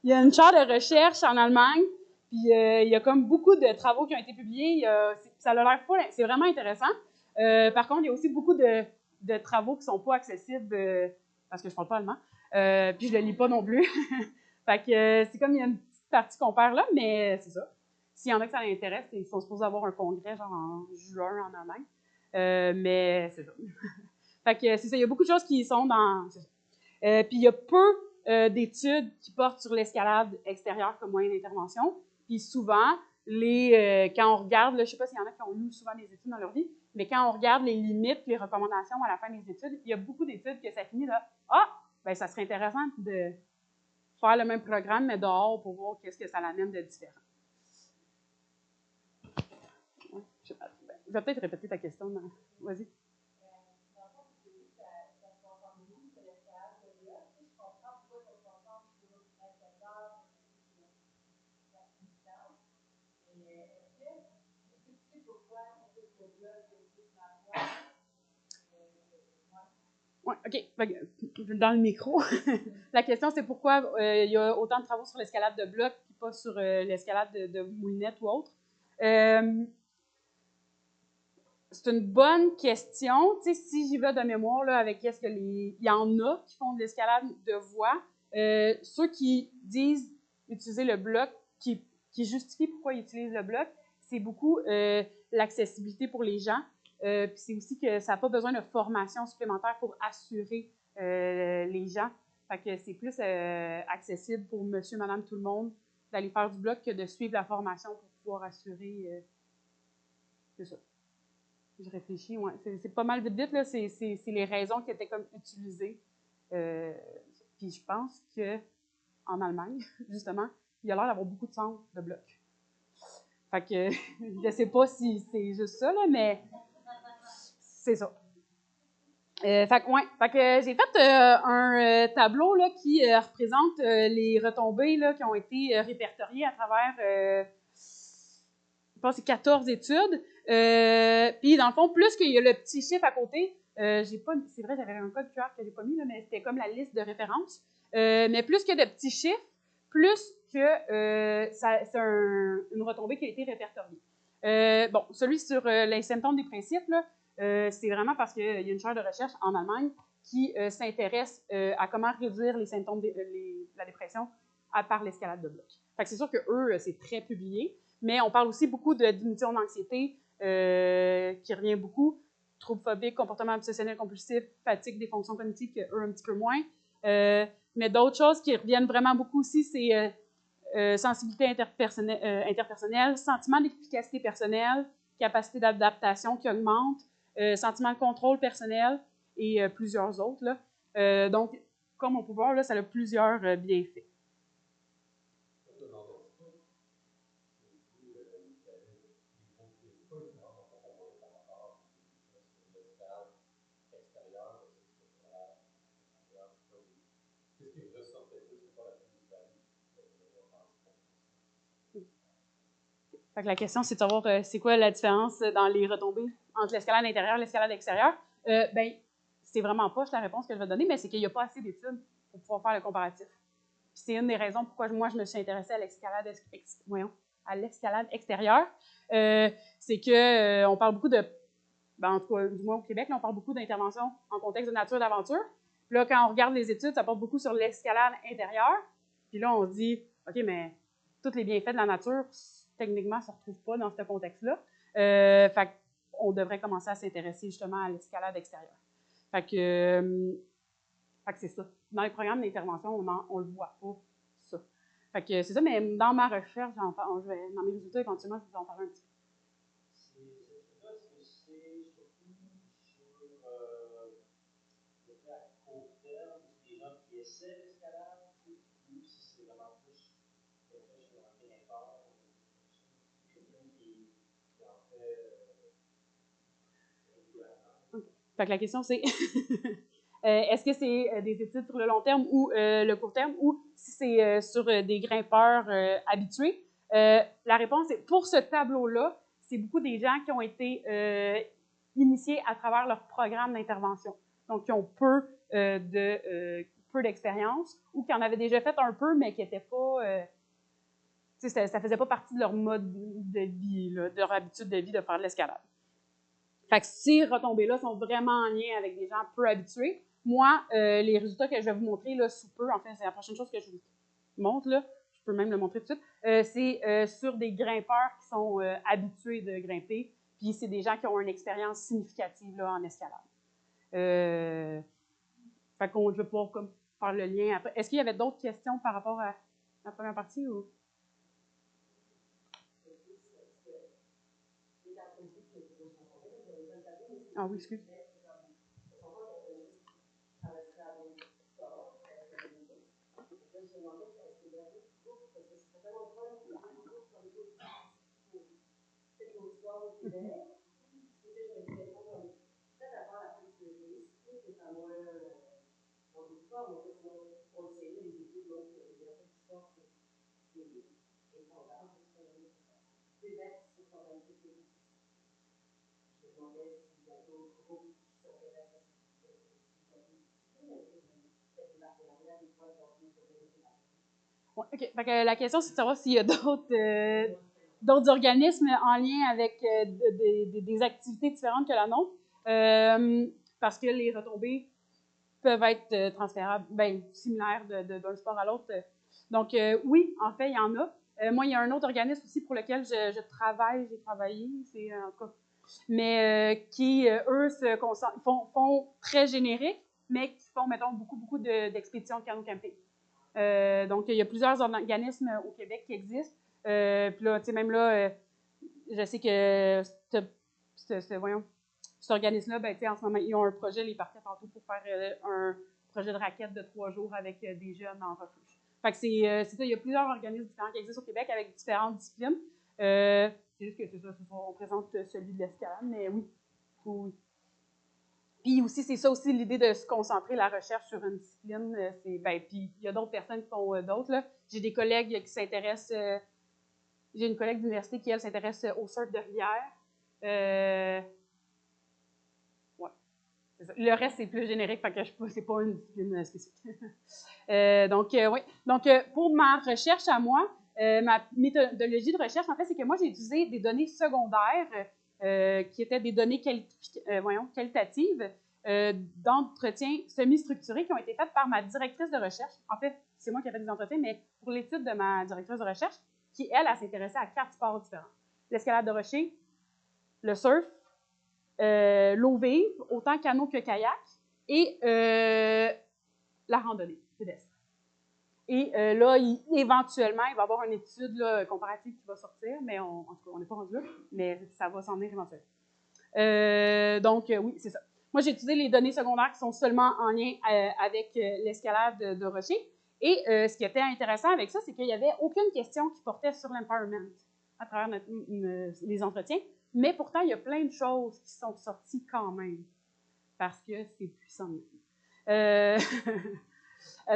Il y a une chaire de recherche en Allemagne, puis il y a comme beaucoup de travaux qui ont été publiés. Ça a l'air fou, c'est vraiment intéressant. Par contre, il y a aussi beaucoup de travaux qui ne sont pas accessibles parce que je ne parle pas allemand, puis je ne le lis pas non plus. Fait que c'est comme il y a une petite partie qu'on perd là, mais c'est ça. S'il y en a que ça l'intéresse, ils sont supposés avoir un congrès genre en juin en Allemagne. Mais c'est ça. Fait que c'est ça, il y a beaucoup de choses qui sont dans... puis il y a peu d'études qui portent sur l'escalade extérieure comme moyen d'intervention. Puis souvent, quand on regarde, là, je ne sais pas s'il y en a qui ont lu souvent des études dans leur vie, mais quand on regarde les limites, les recommandations à la fin des études, il y a beaucoup d'études que ça finit là. Ben ça serait intéressant de faire le même programme, mais dehors pour voir qu'est-ce que ça l'amène de différent. Ouais, je vais peut-être répéter ta question. Vas-y. Oui, OK. Dans le micro. La question, c'est pourquoi il y a autant de travaux sur l'escalade de bloc et pas sur l'escalade de moulinette ou autre. C'est une bonne question. Tu sais, si j'y vais de mémoire, là, avec est-ce que il y en a qui font de l'escalade de voie. Ceux qui disent utiliser le bloc, qui justifient pourquoi ils utilisent le bloc, c'est beaucoup l'accessibilité pour les gens. Puis c'est aussi que ça n'a pas besoin de formation supplémentaire pour assurer les gens. Fait que c'est plus accessible pour monsieur, madame, tout le monde d'aller faire du bloc que de suivre la formation pour pouvoir assurer. C'est ça. Je réfléchis, ouais. C'est pas mal vite, là. C'est les raisons qui étaient comme utilisées. Puis je pense qu'en Allemagne, justement, il y a l'air d'avoir beaucoup de centres de bloc. Fait que je sais pas si c'est juste ça, là, mais c'est ça. Fait que j'ai fait un tableau là, qui représente les retombées là, qui ont été répertoriées à travers, je pense, 14 études. Puis, dans le fond, plus qu'il y a le petit chiffre à côté, c'est vrai, j'avais un code QR que j'ai pas mis, là, mais c'était comme la liste de référence. Mais plus que de petits chiffres, plus que c'est une retombée qui a été répertoriée. Bon, celui sur les symptômes des principes, là, c'est vraiment parce qu'il y a une chaire de recherche en Allemagne qui s'intéresse à comment réduire les symptômes de la dépression par l'escalade de bloc. Fait que c'est sûr que eux, c'est très publié, mais on parle aussi beaucoup de diminution d'anxiété qui revient beaucoup, troubles phobiques, comportement obsessionnel compulsif, fatigue des fonctions cognitives, que eux un petit peu moins. Mais d'autres choses qui reviennent vraiment beaucoup aussi, c'est sensibilité interpersonnelle, sentiment d'efficacité personnelle, capacité d'adaptation qui augmente, sentiment de contrôle personnel et plusieurs autres. Là. Donc, comme on peut voir, là, ça a plusieurs bienfaits. Fait que la question, c'est de savoir c'est quoi la différence dans les retombées entre l'escalade intérieure et l'escalade extérieure. Ben, c'est vraiment pas la réponse que je vais donner, mais c'est qu'il n'y a pas assez d'études pour pouvoir faire le comparatif. Puis c'est une des raisons pourquoi moi, je me suis intéressée à l'escalade extérieure. C'est que on parle beaucoup de, en tout cas, du moins au Québec, là, on parle beaucoup d'intervention en contexte de nature d'aventure. Puis là, quand on regarde les études, ça porte beaucoup sur l'escalade intérieure. Puis là, on se dit, OK, mais tous les bienfaits de la nature, techniquement, ça ne se retrouve pas dans ce contexte-là. Fait qu'on devrait commencer à s'intéresser justement à l'escalade extérieure. Fait que c'est ça. Dans les programmes d'intervention, on le voit pas, ça. Fait que c'est ça, mais dans ma recherche, dans mes résultats, éventuellement, je vais vous en parler un petit peu. Fait que la question, c'est est-ce que c'est des études sur le long terme ou le court terme, ou si c'est sur des grimpeurs habitués? La réponse est, pour ce tableau-là, c'est beaucoup des gens qui ont été initiés à travers leur programme d'intervention. Donc, qui ont peu d'expérience ou qui en avaient déjà fait un peu, mais qui n'étaient pas... ça ne faisait pas partie de leur mode de vie, là, de leur habitude de vie de faire de l'escalade. Fait que ces retombées-là sont vraiment en lien avec des gens peu habitués. Moi, les résultats que je vais vous montrer là, sous peu, en fait, c'est la prochaine chose que je vous montre, là, je peux même le montrer tout de suite, c'est sur des grimpeurs qui sont habitués de grimper, puis c'est des gens qui ont une expérience significative là, en escalade. Fait qu'on je vais pouvoir comme, faire le lien après. Est-ce qu'il y avait d'autres questions par rapport à la première partie? Ou? Ah oui, excuse. Ouais, OK. Fait que la question, c'est de savoir s'il y a d'autres organismes en lien avec des activités différentes que la nôtre, parce que les retombées peuvent être transférables, bien, similaires d'un sport à l'autre. Donc, oui, en fait, il y en a. Moi, il y a un autre organisme aussi pour lequel j'ai travaillé, c'est en tout cas, mais qui, eux, font très générique, mais qui font, mettons, beaucoup d'expéditions de canot-camping. Donc, il y a plusieurs organismes au Québec qui existent. Puis là, tu sais, même là, je sais que cet organisme-là, ben, tu sais, en ce moment, ils ont un projet, ils partaient tantôt pour faire un projet de raquette de 3 jours avec des jeunes en refuge. Fait que c'est ça, il y a plusieurs organismes différents qui existent au Québec avec différentes disciplines. C'est juste que c'est ça, on présente celui de l'escalade, mais oui. Oui. Puis aussi, c'est ça aussi l'idée de se concentrer la recherche sur une discipline. Puis il y a d'autres personnes qui font d'autres. Là. J'ai des collègues qui s'intéressent. J'ai une collègue d'université qui, elle, s'intéresse au surf de rivière. Ouais. C'est ça. Le reste, c'est plus générique, fait que c'est pas une discipline spécifique. Oui. Donc, pour ma recherche à moi, ma méthodologie de recherche, en fait, c'est que moi, j'ai utilisé des données secondaires qui étaient des données qualitatives d'entretien semi-structurés qui ont été faites par ma directrice de recherche. En fait, c'est moi qui ai fait des entretiens, mais pour l'étude de ma directrice de recherche, qui, elle s'intéressait à 4 sports différents. L'escalade de rocher, le surf, l'eau vive, autant canot que kayak, et la randonnée pédestre. Et là, éventuellement, il va y avoir une étude là, comparative qui va sortir, mais en tout cas, on n'est pas rendu là, mais ça va s'en venir éventuellement. Oui, c'est ça. Moi, j'ai utilisé les données secondaires qui sont seulement en lien avec l'escalade de rocher. Et ce qui était intéressant avec ça, c'est qu'il n'y avait aucune question qui portait sur l'empowerment à travers les entretiens. Mais pourtant, il y a plein de choses qui sont sorties quand même, parce que c'est puissant.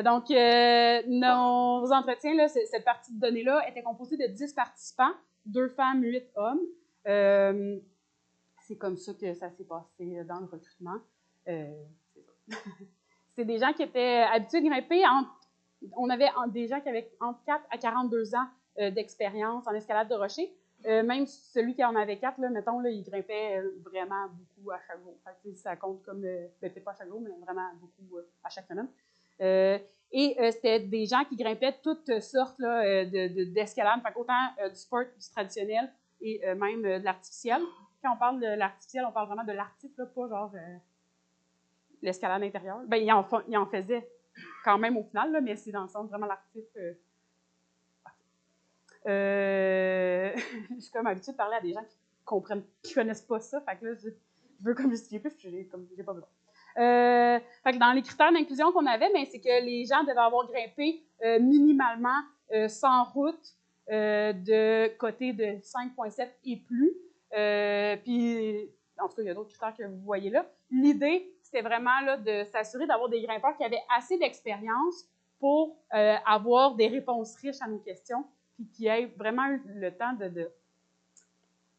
Donc, nos entretiens, là, cette partie de données-là était composée de 10 participants, 2 femmes, 8 hommes. C'est comme ça que ça s'est passé dans le recrutement. C'est ça. C'est des gens qui étaient habitués de grimper. On avait des gens qui avaient entre 4 à 42 ans d'expérience en escalade de rocher. Même celui qui en avait 4, là, mettons, là, il grimpait vraiment beaucoup à chaque jour. Fait que, ça compte comme, peut-être pas à chaque jour, mais vraiment beaucoup à chaque semaine. C'était des gens qui grimpaient toutes sortes là, d'escalade, fait autant du sport, du traditionnel et même de l'artificiel. Quand on parle de l'artificiel, on parle vraiment de l'artif, là, pas genre l'escalade intérieure. Ben, il en faisait quand même au final, là, mais c'est dans le sens vraiment l'artif. Je suis comme habituée de parler à des gens qui connaissent pas ça, fait que là, je veux comme justifier plus, puis j'ai pas besoin. Fait que dans les critères d'inclusion qu'on avait, ben, c'est que les gens devaient avoir grimpé minimalement sans route de côté de 5,7 et plus. Puis, en tout cas, il y a d'autres critères que vous voyez là. L'idée, c'était vraiment là, de s'assurer d'avoir des grimpeurs qui avaient assez d'expérience pour avoir des réponses riches à nos questions, puis qui aient vraiment eu le temps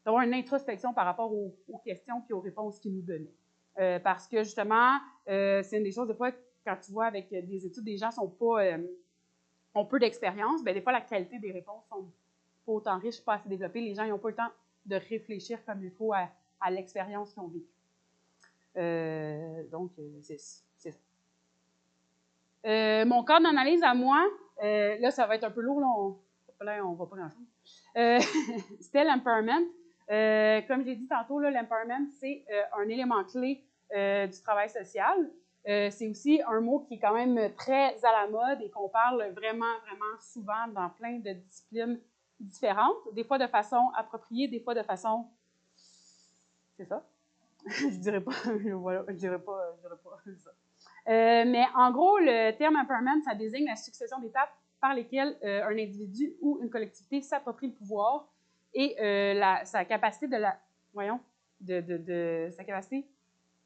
d'avoir une introspection par rapport aux questions et aux réponses qu'ils nous donnaient. Parce que justement, c'est une des choses, des fois, quand tu vois avec des études, des gens ont peu d'expérience, bien, des fois, la qualité des réponses sont pas autant riches, pas assez développées. Les gens n'ont pas le temps de réfléchir comme il faut à l'expérience qu'ils ont vécue. Donc, c'est ça. Mon cadre d'analyse à moi, là, ça va être un peu lourd, là, on va pas grand-chose. C'était l'empowerment. Comme j'ai dit tantôt, l'empowerment, c'est un élément clé du travail social. C'est aussi un mot qui est quand même très à la mode et qu'on parle vraiment, vraiment souvent dans plein de disciplines différentes, des fois de façon appropriée, des fois de façon... C'est ça? Je dirais pas, voilà, je dirais pas ça. Mais en gros, le terme empowerment, ça désigne la succession d'étapes par lesquelles un individu ou une collectivité s'approprie le pouvoir et sa capacité sa capacité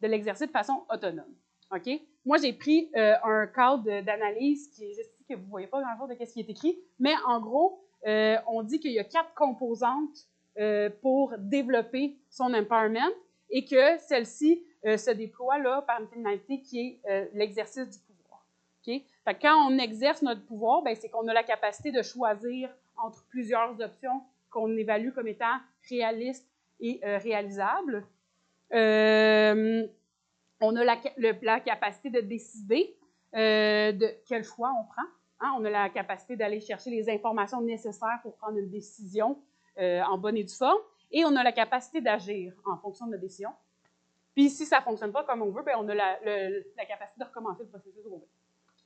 de l'exercer de façon autonome. OK? Moi, j'ai pris un cadre d'analyse qui est juste ici, que vous ne voyez pas grand-chose de ce qui est écrit, mais en gros, on dit qu'il y a 4 composantes pour développer son empowerment et que celle-ci se déploie là, par une finalité qui est l'exercice du pouvoir. Okay? Fait que quand on exerce notre pouvoir, ben, c'est qu'on a la capacité de choisir entre plusieurs options qu'on évalue comme étant réalistes et réalisables. On a la capacité de décider de quel choix on prend. Hein? On a la capacité d'aller chercher les informations nécessaires pour prendre une décision en bonne et due forme. Et on a la capacité d'agir en fonction de notre décision. Puis si ça ne fonctionne pas comme on veut, bien, on a la capacité de recommencer le processus où on veut.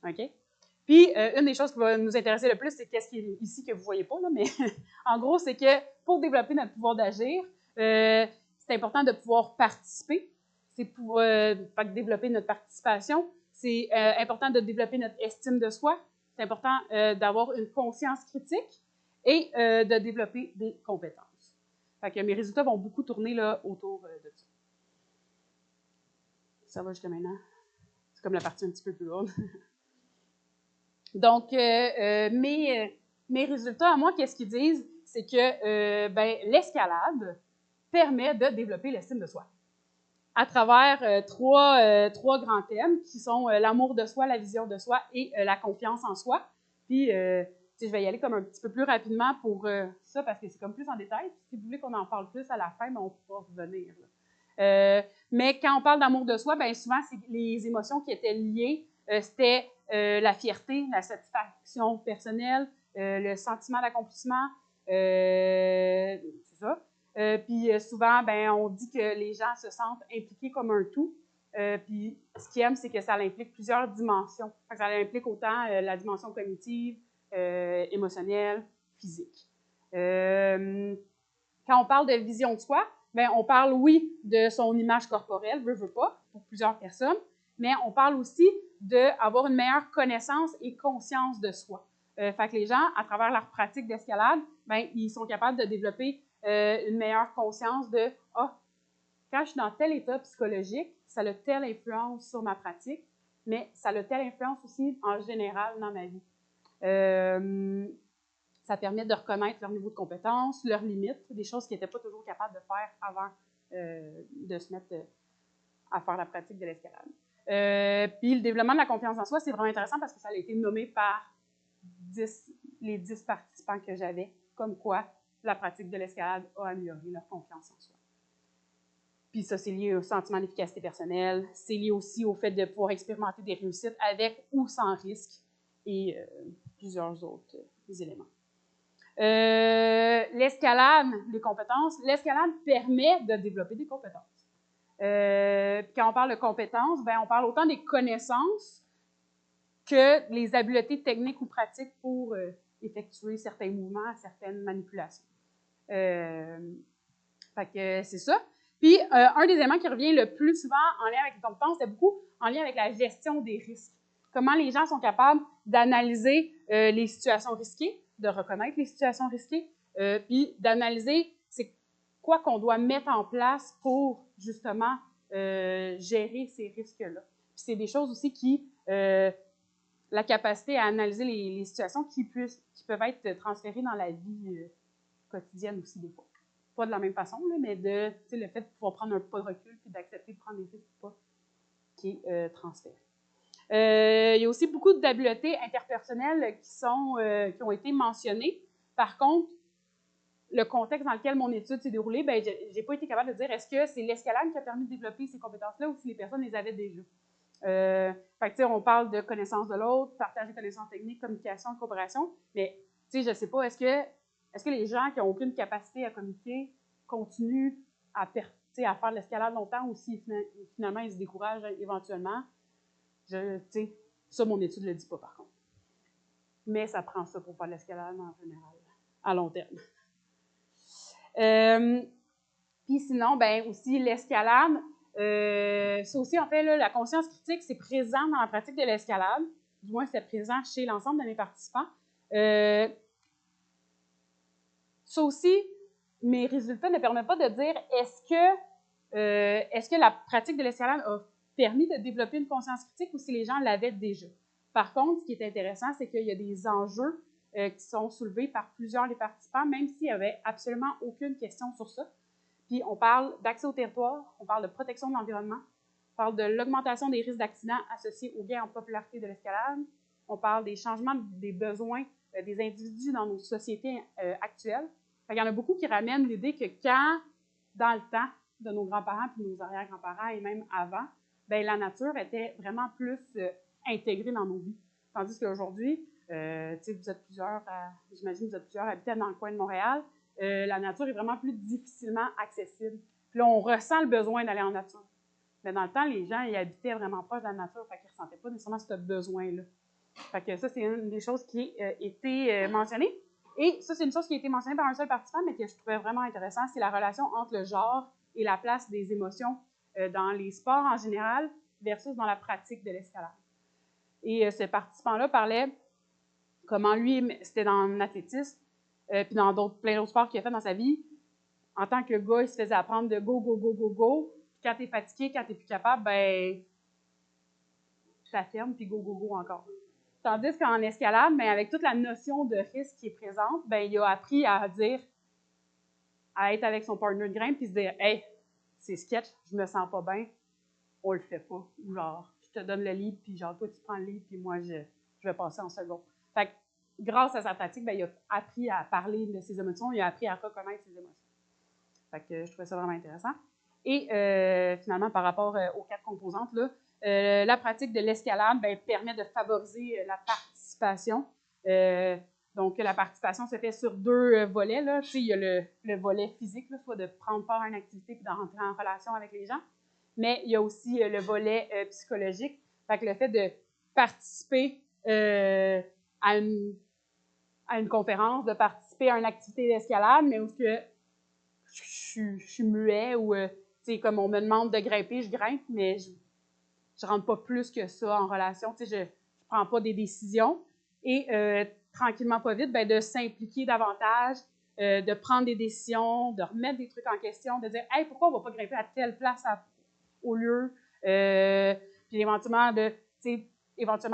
OK? Puis, une des choses qui va nous intéresser le plus, c'est qu'est-ce qui est ici que vous ne voyez pas, là, mais en gros, c'est que pour développer notre pouvoir d'agir, c'est important de pouvoir participer. C'est pour développer notre participation. C'est important de développer notre estime de soi. C'est important d'avoir une conscience critique et de développer des compétences. Fait que mes résultats vont beaucoup tourner là, autour de ça. Ça va jusqu'à maintenant. C'est comme la partie un petit peu plus lourde. Donc, mes résultats à moi, qu'est-ce qu'ils disent? C'est que l'escalade permet de développer l'estime de soi à travers trois grands thèmes qui sont l'amour de soi, la vision de soi et la confiance en soi. Puis, je vais y aller comme un petit peu plus rapidement pour ça parce que c'est comme plus en détail. Si vous voulez qu'on en parle plus à la fin, on pourra revenir. Mais quand on parle d'amour de soi, bien souvent, c'est les émotions qui étaient liées. C'était la fierté, la satisfaction personnelle, le sentiment d'accomplissement. C'est ça. Puis souvent, on dit que les gens se sentent impliqués comme un tout. Puis ce qu'ils aiment, c'est que ça implique plusieurs dimensions. Ça implique autant la dimension cognitive, émotionnelle, physique. Quand on parle de vision de soi, on parle, oui, de son image corporelle, veut pas, pour plusieurs personnes, mais on parle aussi d'avoir une meilleure connaissance et conscience de soi. Fait que les gens, à travers leur pratique d'escalade, ils sont capables de développer une meilleure conscience de « Ah, quand je suis dans tel état psychologique, ça a telle influence sur ma pratique, mais ça a telle influence aussi en général dans ma vie. » Ça permet de reconnaître leur niveau de compétence, leurs limites, des choses qu'ils n'étaient pas toujours capables de faire avant de se mettre à faire la pratique de l'escalade. Puis le développement de la confiance en soi, c'est vraiment intéressant parce que ça a été nommé par les 10 participants que j'avais, comme quoi la pratique de l'escalade a amélioré leur confiance en soi. Puis ça, c'est lié au sentiment d'efficacité personnelle, c'est lié aussi au fait de pouvoir expérimenter des réussites avec ou sans risque et plusieurs autres éléments. L'escalade, les compétences, l'escalade permet de développer des compétences. Quand on parle de compétences, on parle autant des connaissances que les habiletés techniques ou pratiques pour effectuer certains mouvements, certaines manipulations. Fait que c'est ça. Puis, un des éléments qui revient le plus souvent en lien avec les compétences, c'est beaucoup en lien avec la gestion des risques. Comment les gens sont capables d'analyser les situations risquées, de reconnaître les situations risquées, puis d'analyser quoi qu'on doit mettre en place pour, justement, gérer ces risques-là. Puis c'est des choses aussi qui, la capacité à analyser les situations qui peuvent être transférées dans la vie quotidienne aussi, des fois. Pas de la même façon, là, mais le fait de pouvoir prendre un pas de recul puis d'accepter de prendre des risques ou pas qui est transféré. Il y a aussi beaucoup d'habiletés interpersonnelles qui ont été mentionnées. Par contre, le contexte dans lequel mon étude s'est déroulée, ben, je n'ai pas été capable de dire est-ce que c'est l'escalade qui a permis de développer ces compétences-là ou si les personnes les avaient déjà. Fait que, on parle de connaissance de l'autre, partage de connaissances techniques, communication, coopération, mais je ne sais pas, est-ce que les gens qui n'ont aucune capacité à communiquer continuent à faire de l'escalade longtemps ou si finalement ils se découragent éventuellement? Ça, mon étude ne le dit pas, par contre. Mais ça prend ça pour faire de l'escalade en général, à long terme. Puis sinon, ben aussi l'escalade. Ça aussi, en fait, là, la conscience critique, c'est présent dans la pratique de l'escalade. Du moins, c'est présent chez l'ensemble de mes participants. Ça aussi, mes résultats ne permettent pas de dire est-ce que la pratique de l'escalade a permis de développer une conscience critique ou si les gens l'avaient déjà. Par contre, ce qui est intéressant, c'est qu'il y a des enjeux qui sont soulevés par plusieurs des participants, même s'il n'y avait absolument aucune question sur ça. Puis on parle d'accès au territoire, on parle de protection de l'environnement, on parle de l'augmentation des risques d'accidents associés au gain en popularité de l'escalade, on parle des changements des besoins des individus dans nos sociétés actuelles. Il y en a beaucoup qui ramènent l'idée que quand, dans le temps de nos grands-parents puis nos arrière-grands-parents et même avant, bien, la nature était vraiment plus intégrée dans nos vies. Tandis qu'aujourd'hui, vous êtes plusieurs, j'imagine que vous êtes plusieurs habitants dans le coin de Montréal, la nature est vraiment plus difficilement accessible. Puis là, on ressent le besoin d'aller en nature. Mais dans le temps, les gens, ils habitaient vraiment proche de la nature, fait qu'ils ne ressentaient pas nécessairement ce besoin-là. Fait que ça, c'est une des choses qui a été mentionnée. Et ça, c'est une chose qui a été mentionnée par un seul participant, mais que je trouvais vraiment intéressant, c'est la relation entre le genre et la place des émotions dans les sports en général versus dans la pratique de l'escalade. Et ce participant-là parlait comment lui, c'était dans l'athlétisme, puis dans plein d'autres sports qu'il a fait dans sa vie. En tant que gars, il se faisait apprendre de go, go, go, go, go. Puis quand t'es fatigué, quand t'es plus capable, ben, ça ferme, puis go, go, go encore. Tandis qu'en escalade, ben, avec toute la notion de risque qui est présente, ben, il a appris à être avec son partner de grimpe, puis se dire, hey, c'est sketch, je me sens pas bien, on le fait pas. Ou genre, je te donne le lead, puis genre, toi, tu prends le lead, puis moi, je vais passer en second. Fait que, grâce à sa pratique, ben, il a appris à parler de ses émotions, il a appris à reconnaître ses émotions. Fait que je trouvais ça vraiment intéressant. Et finalement, par rapport aux 4 composantes, là, la pratique de l'escalade ben, permet de favoriser la participation. Donc, la participation se fait sur 2 volets. Là. Il y a le volet physique, là, soit de prendre part à une activité et d'entrer en relation avec les gens. Mais il y a aussi le volet psychologique. Fait que le fait de participer à une conférence, de participer à une activité d'escalade, mais où que je suis muet ou comme on me demande de grimper, je grimpe, mais je rentre pas plus que ça en relation. Je ne prends pas des décisions. Et tranquillement, pas vite, ben, de s'impliquer davantage, de prendre des décisions, de remettre des trucs en question, de dire hey, pourquoi on ne va pas grimper à telle place au lieu? Puis éventuellement,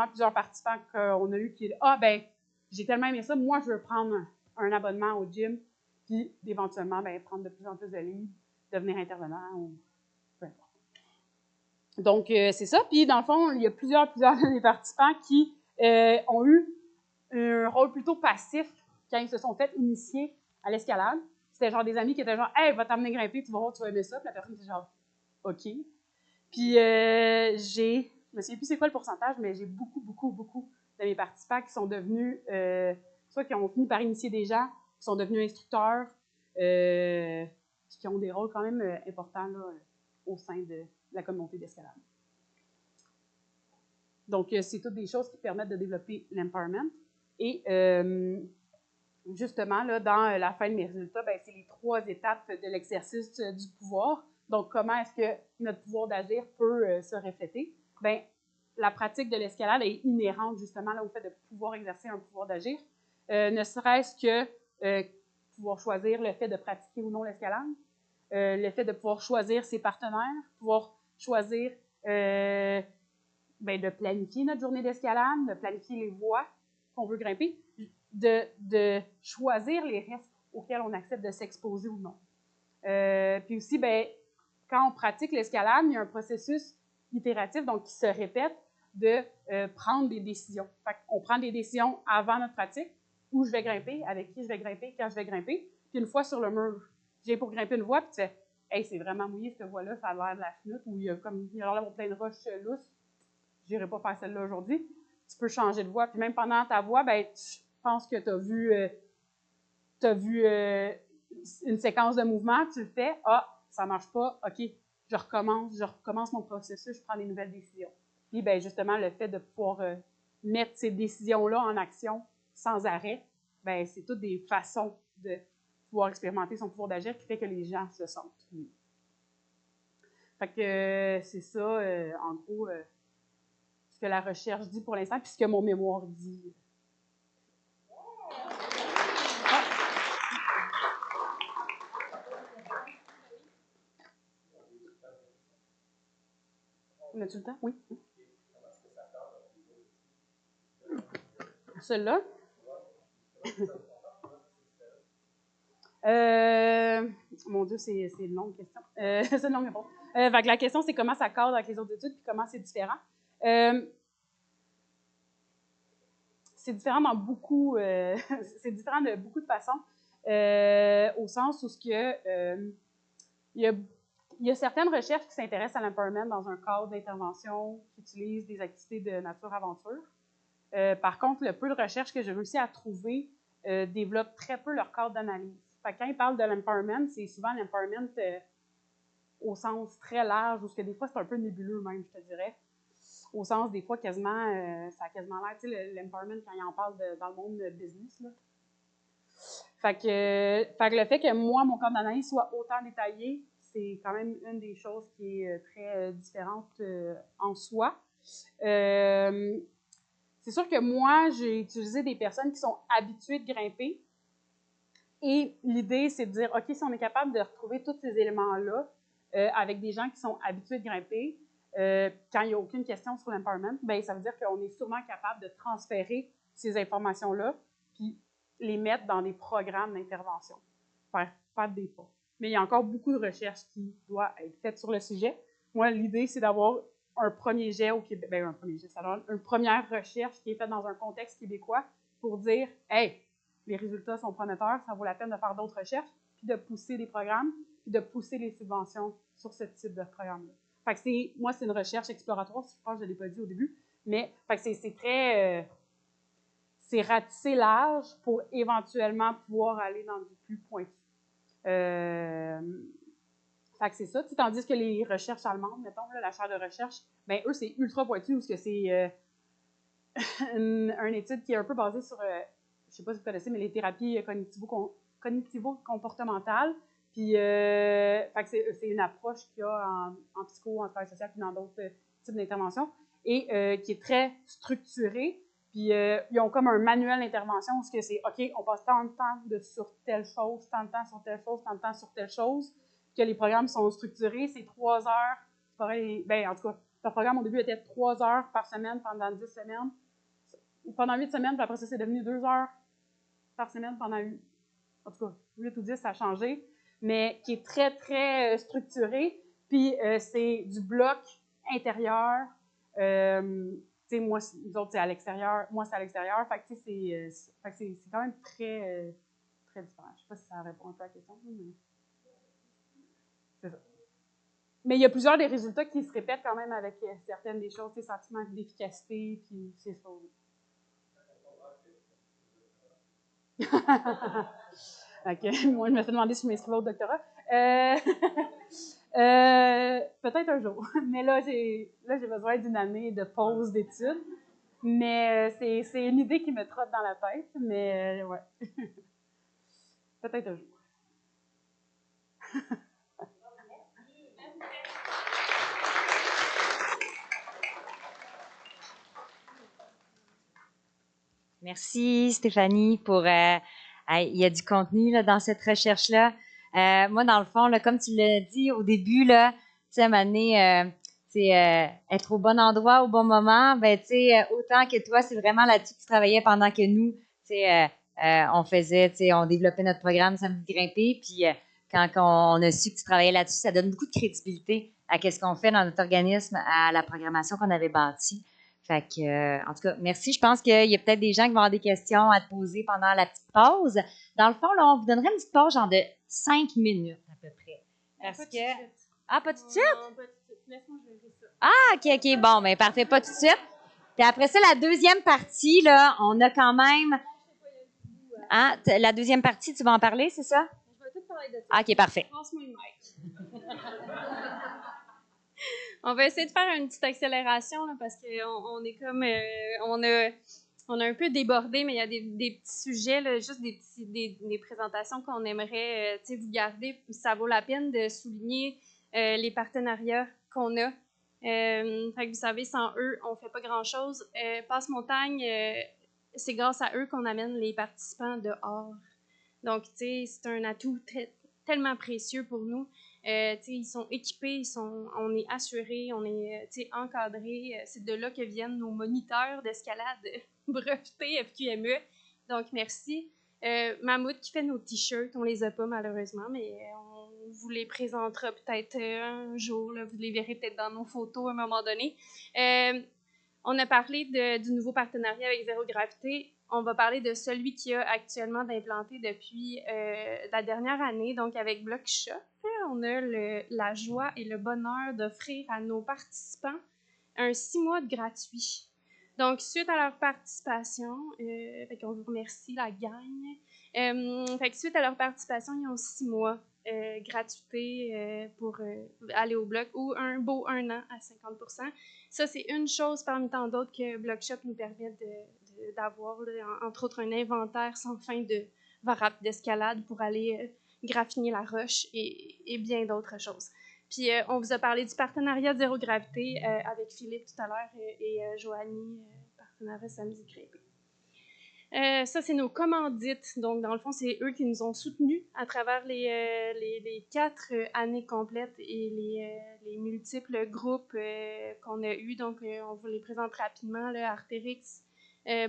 plusieurs participants qu'on a eu qui disent ah, ben, j'ai tellement aimé ça, moi, je veux prendre un abonnement au gym, puis éventuellement, ben, prendre de plus en plus de livres, devenir intervenant ou peu importe. Donc, c'est ça. Puis, dans le fond, il y a plusieurs des participants qui ont eu un rôle plutôt passif quand ils se sont fait initier à l'escalade. C'était genre des amis qui étaient genre « Hey, va t'amener grimper, tu vas voir, tu vas aimer ça. » Puis la personne était genre « OK. » Puis, je me souviens plus c'est quoi le pourcentage, mais j'ai beaucoup de mes participants qui sont devenus, soit qui ont fini par initier des gens, qui sont devenus instructeurs, puis qui ont des rôles quand même importants là, au sein de la communauté d'escalade. Donc, c'est toutes des choses qui permettent de développer l'empowerment. Et justement, là, dans la fin de mes résultats, ben, c'est les 3 étapes de l'exercice du pouvoir. Donc, comment est-ce que notre pouvoir d'agir peut se refléter? Bien, la pratique de l'escalade est inhérente justement là, au fait de pouvoir exercer un pouvoir d'agir. Ne serait-ce que pouvoir choisir le fait de pratiquer ou non l'escalade, le fait de pouvoir choisir ses partenaires, pouvoir choisir de planifier notre journée d'escalade, de planifier les voies qu'on veut grimper, de choisir les risques auxquels on accepte de s'exposer ou non. Puis aussi, quand on pratique l'escalade, il y a un processus itératif, donc qui se répète, de prendre des décisions. Fait qu'on prend des décisions avant notre pratique, où je vais grimper, avec qui je vais grimper, quand je vais grimper, puis une fois sur le mur, j'ai pour grimper une voie, puis tu fais « Hey, c'est vraiment mouillé cette voie-là, ça a l'air de la chenoute, ou il y a l'air d'avoir plein de roches lousses, je n'irai pas faire celle-là aujourd'hui. » Tu peux changer de voie, puis même pendant ta voie, tu penses que tu as vu une séquence de mouvements, tu le fais, ça ne marche pas, OK, je recommence mon processus, je prends des nouvelles décisions. Puis, justement, le fait de pouvoir mettre ces décisions-là en action sans arrêt, c'est toutes des façons de pouvoir expérimenter son pouvoir d'agir qui fait que les gens se sentent mieux. Fait que c'est ça, en gros, ce que la recherche dit pour l'instant, puis ce que mon mémoire dit. On a-tu le temps? Oui. Celui-là? Mon Dieu, c'est une longue question. C'est une longue réponse. La question, c'est comment ça cadre avec les autres études, puis comment c'est différent. C'est différent dans beaucoup... c'est différent de beaucoup de façons, au sens où il y a certaines recherches qui s'intéressent à l'empowerment dans un cadre d'intervention qui utilise des activités de nature aventure. Par contre, le peu de recherches que j'ai réussi à trouver développent très peu leur cadre d'analyse. Quand ils parlent de l'empowerment, c'est souvent l'empowerment au sens très large, ou ce que des fois c'est un peu nébuleux même, je te dirais. Au sens, des fois, quasiment, ça a quasiment l'air, tu sais, l'empowerment quand ils en parlent dans le monde business, là. Fait que le fait que moi, mon cadre d'analyse soit autant détaillé, c'est quand même une des choses qui est très différente en soi. C'est sûr que moi, j'ai utilisé des personnes qui sont habituées de grimper. Et l'idée, c'est de dire, OK, si on est capable de retrouver tous ces éléments-là avec des gens qui sont habitués de grimper, quand il n'y a aucune question sur l'empowerment, ça veut dire qu'on est sûrement capable de transférer ces informations-là puis les mettre dans des programmes d'intervention, faire des pas. Mais il y a encore beaucoup de recherches qui doivent être faites sur le sujet. Moi, l'idée, c'est d'avoir un premier jet au Québec, une première recherche qui est faite dans un contexte québécois pour dire, hey, les résultats sont prometteurs, ça vaut la peine de faire d'autres recherches, puis de pousser des programmes, puis de pousser les subventions sur ce type de programme-là. Fait que moi, c'est une recherche exploratoire, je pense que je ne l'ai pas dit au début, mais c'est très... c'est ratisser large pour éventuellement pouvoir aller dans du plus pointu. Fait que c'est ça. Tandis que les recherches allemandes, mettons, là, la chaire de recherche, eux, c'est ultra pointu, parce que c'est une étude qui est un peu basée sur, je ne sais pas si vous connaissez, mais les thérapies cognitivo-comportementales. Puis, c'est une approche qu'il y a en psycho, en travail social, puis dans d'autres types d'interventions, et qui est très structurée. Puis, ils ont comme un manuel d'intervention où c'est, OK, on passe tant de temps sur telle chose, tant de temps sur telle chose, tant de temps sur telle chose, que les programmes sont structurés. C'est 3 heures. C'est pareil, en tout cas, leur programme au début était 3 heures par semaine pendant 10 semaines. Pendant 8 semaines, puis après ça, c'est devenu 2 heures par semaine pendant 8. En tout cas, 8 ou 10, ça a changé, mais qui est très, très structuré. Puis, c'est du bloc intérieur. Moi, nous autres, c'est à l'extérieur. Moi, c'est à l'extérieur. Fait que, c'est quand même très, très différent. Je ne sais pas si ça répond un peu à la question, mais c'est ça. Mais il y a plusieurs des résultats qui se répètent quand même avec certaines des choses, sentiments d'efficacité, puis c'est ça. OK. Moi, je me suis demandé si je m'inscrivais au doctorat. Peut-être un jour. Mais là, j'ai besoin d'une année de pause d'études. Mais c'est une idée qui me trotte dans la tête. Mais ouais. Peut-être un jour. Merci Stéphanie pour... il y a du contenu là, dans cette recherche-là. Moi, dans le fond, là, comme tu l'as dit au début, là, tu sais, à un moment donné, être au bon endroit au bon moment, ben, tu sais, autant que toi, c'est vraiment là-dessus que tu travaillais pendant que nous, tu sais, on faisait, tu sais, on développait notre programme Samedi Grimper, puis quand on a su que tu travaillais là-dessus, ça donne beaucoup de crédibilité à ce qu'on fait dans notre organisme, à la programmation qu'on avait bâtie. Fait que, en tout cas, merci. Je pense qu'il y a peut-être des gens qui vont avoir des questions à te poser pendant la petite pause. Dans le fond, là, on vous donnerait une petite pause genre de 5 minutes à peu près. Parce que... Ah, pas tout de suite? Non, pas tout de suite. Laisse-moi vérifier ça. Ah, OK. Bon, ben parfait, pas tout de suite. Puis après ça, la deuxième partie, là, on a quand même... Hein, la deuxième partie, tu vas en parler, c'est ça? Je vais tout parler de ça. Ah, OK, parfait. Passe-moi le mic. On va essayer de faire une petite accélération là, parce qu'on est comme on a un peu débordé, mais il y a des petits sujets, là, juste des présentations qu'on aimerait vous garder. Ça vaut la peine de souligner les partenariats qu'on a. Fait que vous savez, sans eux, on ne fait pas grand-chose. Passe-Montagne, c'est grâce à eux qu'on amène les participants dehors. Donc, tu sais, c'est un atout tellement précieux pour nous. Ils sont équipés, on est assurés, on est encadrés. C'est de là que viennent nos moniteurs d'escalade brevetés FQME. Donc, merci. Mammouth qui fait nos t-shirts, on les a pas malheureusement, mais on vous les présentera peut-être un jour. Là, vous les verrez peut-être dans nos photos à un moment donné. On a parlé du nouveau partenariat avec Zéro Gravité. On va parler de celui qui a actuellement d'implanté depuis la dernière année, donc avec BlockShop. On a la joie et le bonheur d'offrir à nos participants un 6 mois de gratuit. Donc, suite à leur participation, on vous remercie, la gang. Suite à leur participation, ils ont 6 mois gratuité pour aller au bloc ou un beau 1 an à 50%. Ça, c'est une chose parmi tant d'autres que BlockShop nous permet d'avoir, entre autres, un inventaire sans fin de varapes d'escalade pour aller graffiner la roche et bien d'autres choses. Puis, on vous a parlé du partenariat de Zéro Gravité avec Philippe tout à l'heure et Joanie, partenariat Samedi Grimper. Ça, c'est nos commandites. Donc, dans le fond, c'est eux qui nous ont soutenus à travers les 4 années complètes et les multiples groupes qu'on a eus. Donc, on vous les présente rapidement. Là, Artérix,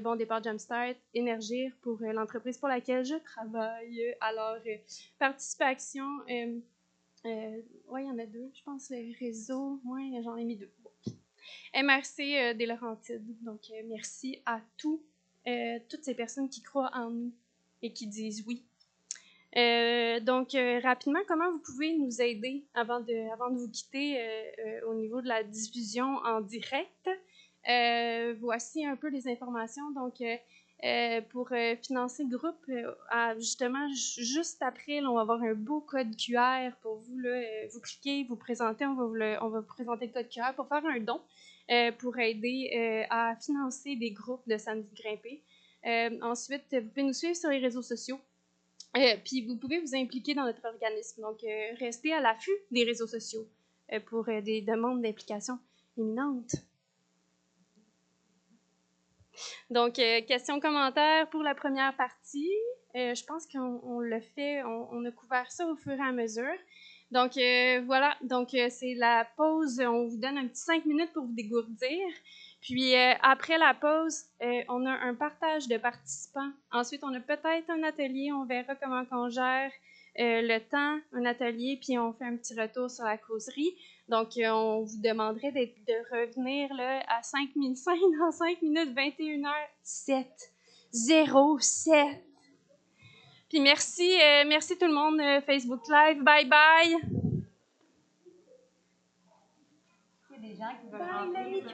Bon Départ Jumpstart, Énergir pour l'entreprise pour laquelle je travaille. Alors, Participation... oui, il y en a 2, je pense, le réseau. Oui, j'en ai mis 2. Bon. MRC des Laurentides. Donc, merci à toutes ces personnes qui croient en nous et qui disent oui. Donc, rapidement, comment vous pouvez nous aider avant de vous quitter au niveau de la diffusion en direct? Voici un peu les informations. Donc, pour financer le groupe, justement, juste après, là, on va avoir un beau code QR pour vous. Là, vous cliquez, vous présentez, on va vous présenter le code QR pour faire un don pour aider à financer des groupes de Samedi Grimper. Ensuite, vous pouvez nous suivre sur les réseaux sociaux. Puis vous pouvez vous impliquer dans notre organisme. Donc, restez à l'affût des réseaux sociaux pour des demandes d'implication imminentes. Donc, questions, commentaires pour la première partie. Je pense qu'on l'a fait, on a couvert ça au fur et à mesure. Donc, voilà. Donc, c'est la pause. On vous donne un petit 5 minutes pour vous dégourdir. Puis, après la pause, on a un partage de participants. Ensuite, on a peut-être un atelier. On verra comment on gère le temps, un atelier, puis on fait un petit retour sur la causerie. Donc, on vous demanderait de revenir là, à 5005 dans 5 minutes, 21h07. 07. Puis merci tout le monde, Facebook Live. Bye bye. Il y a des gens qui veulent rentrer.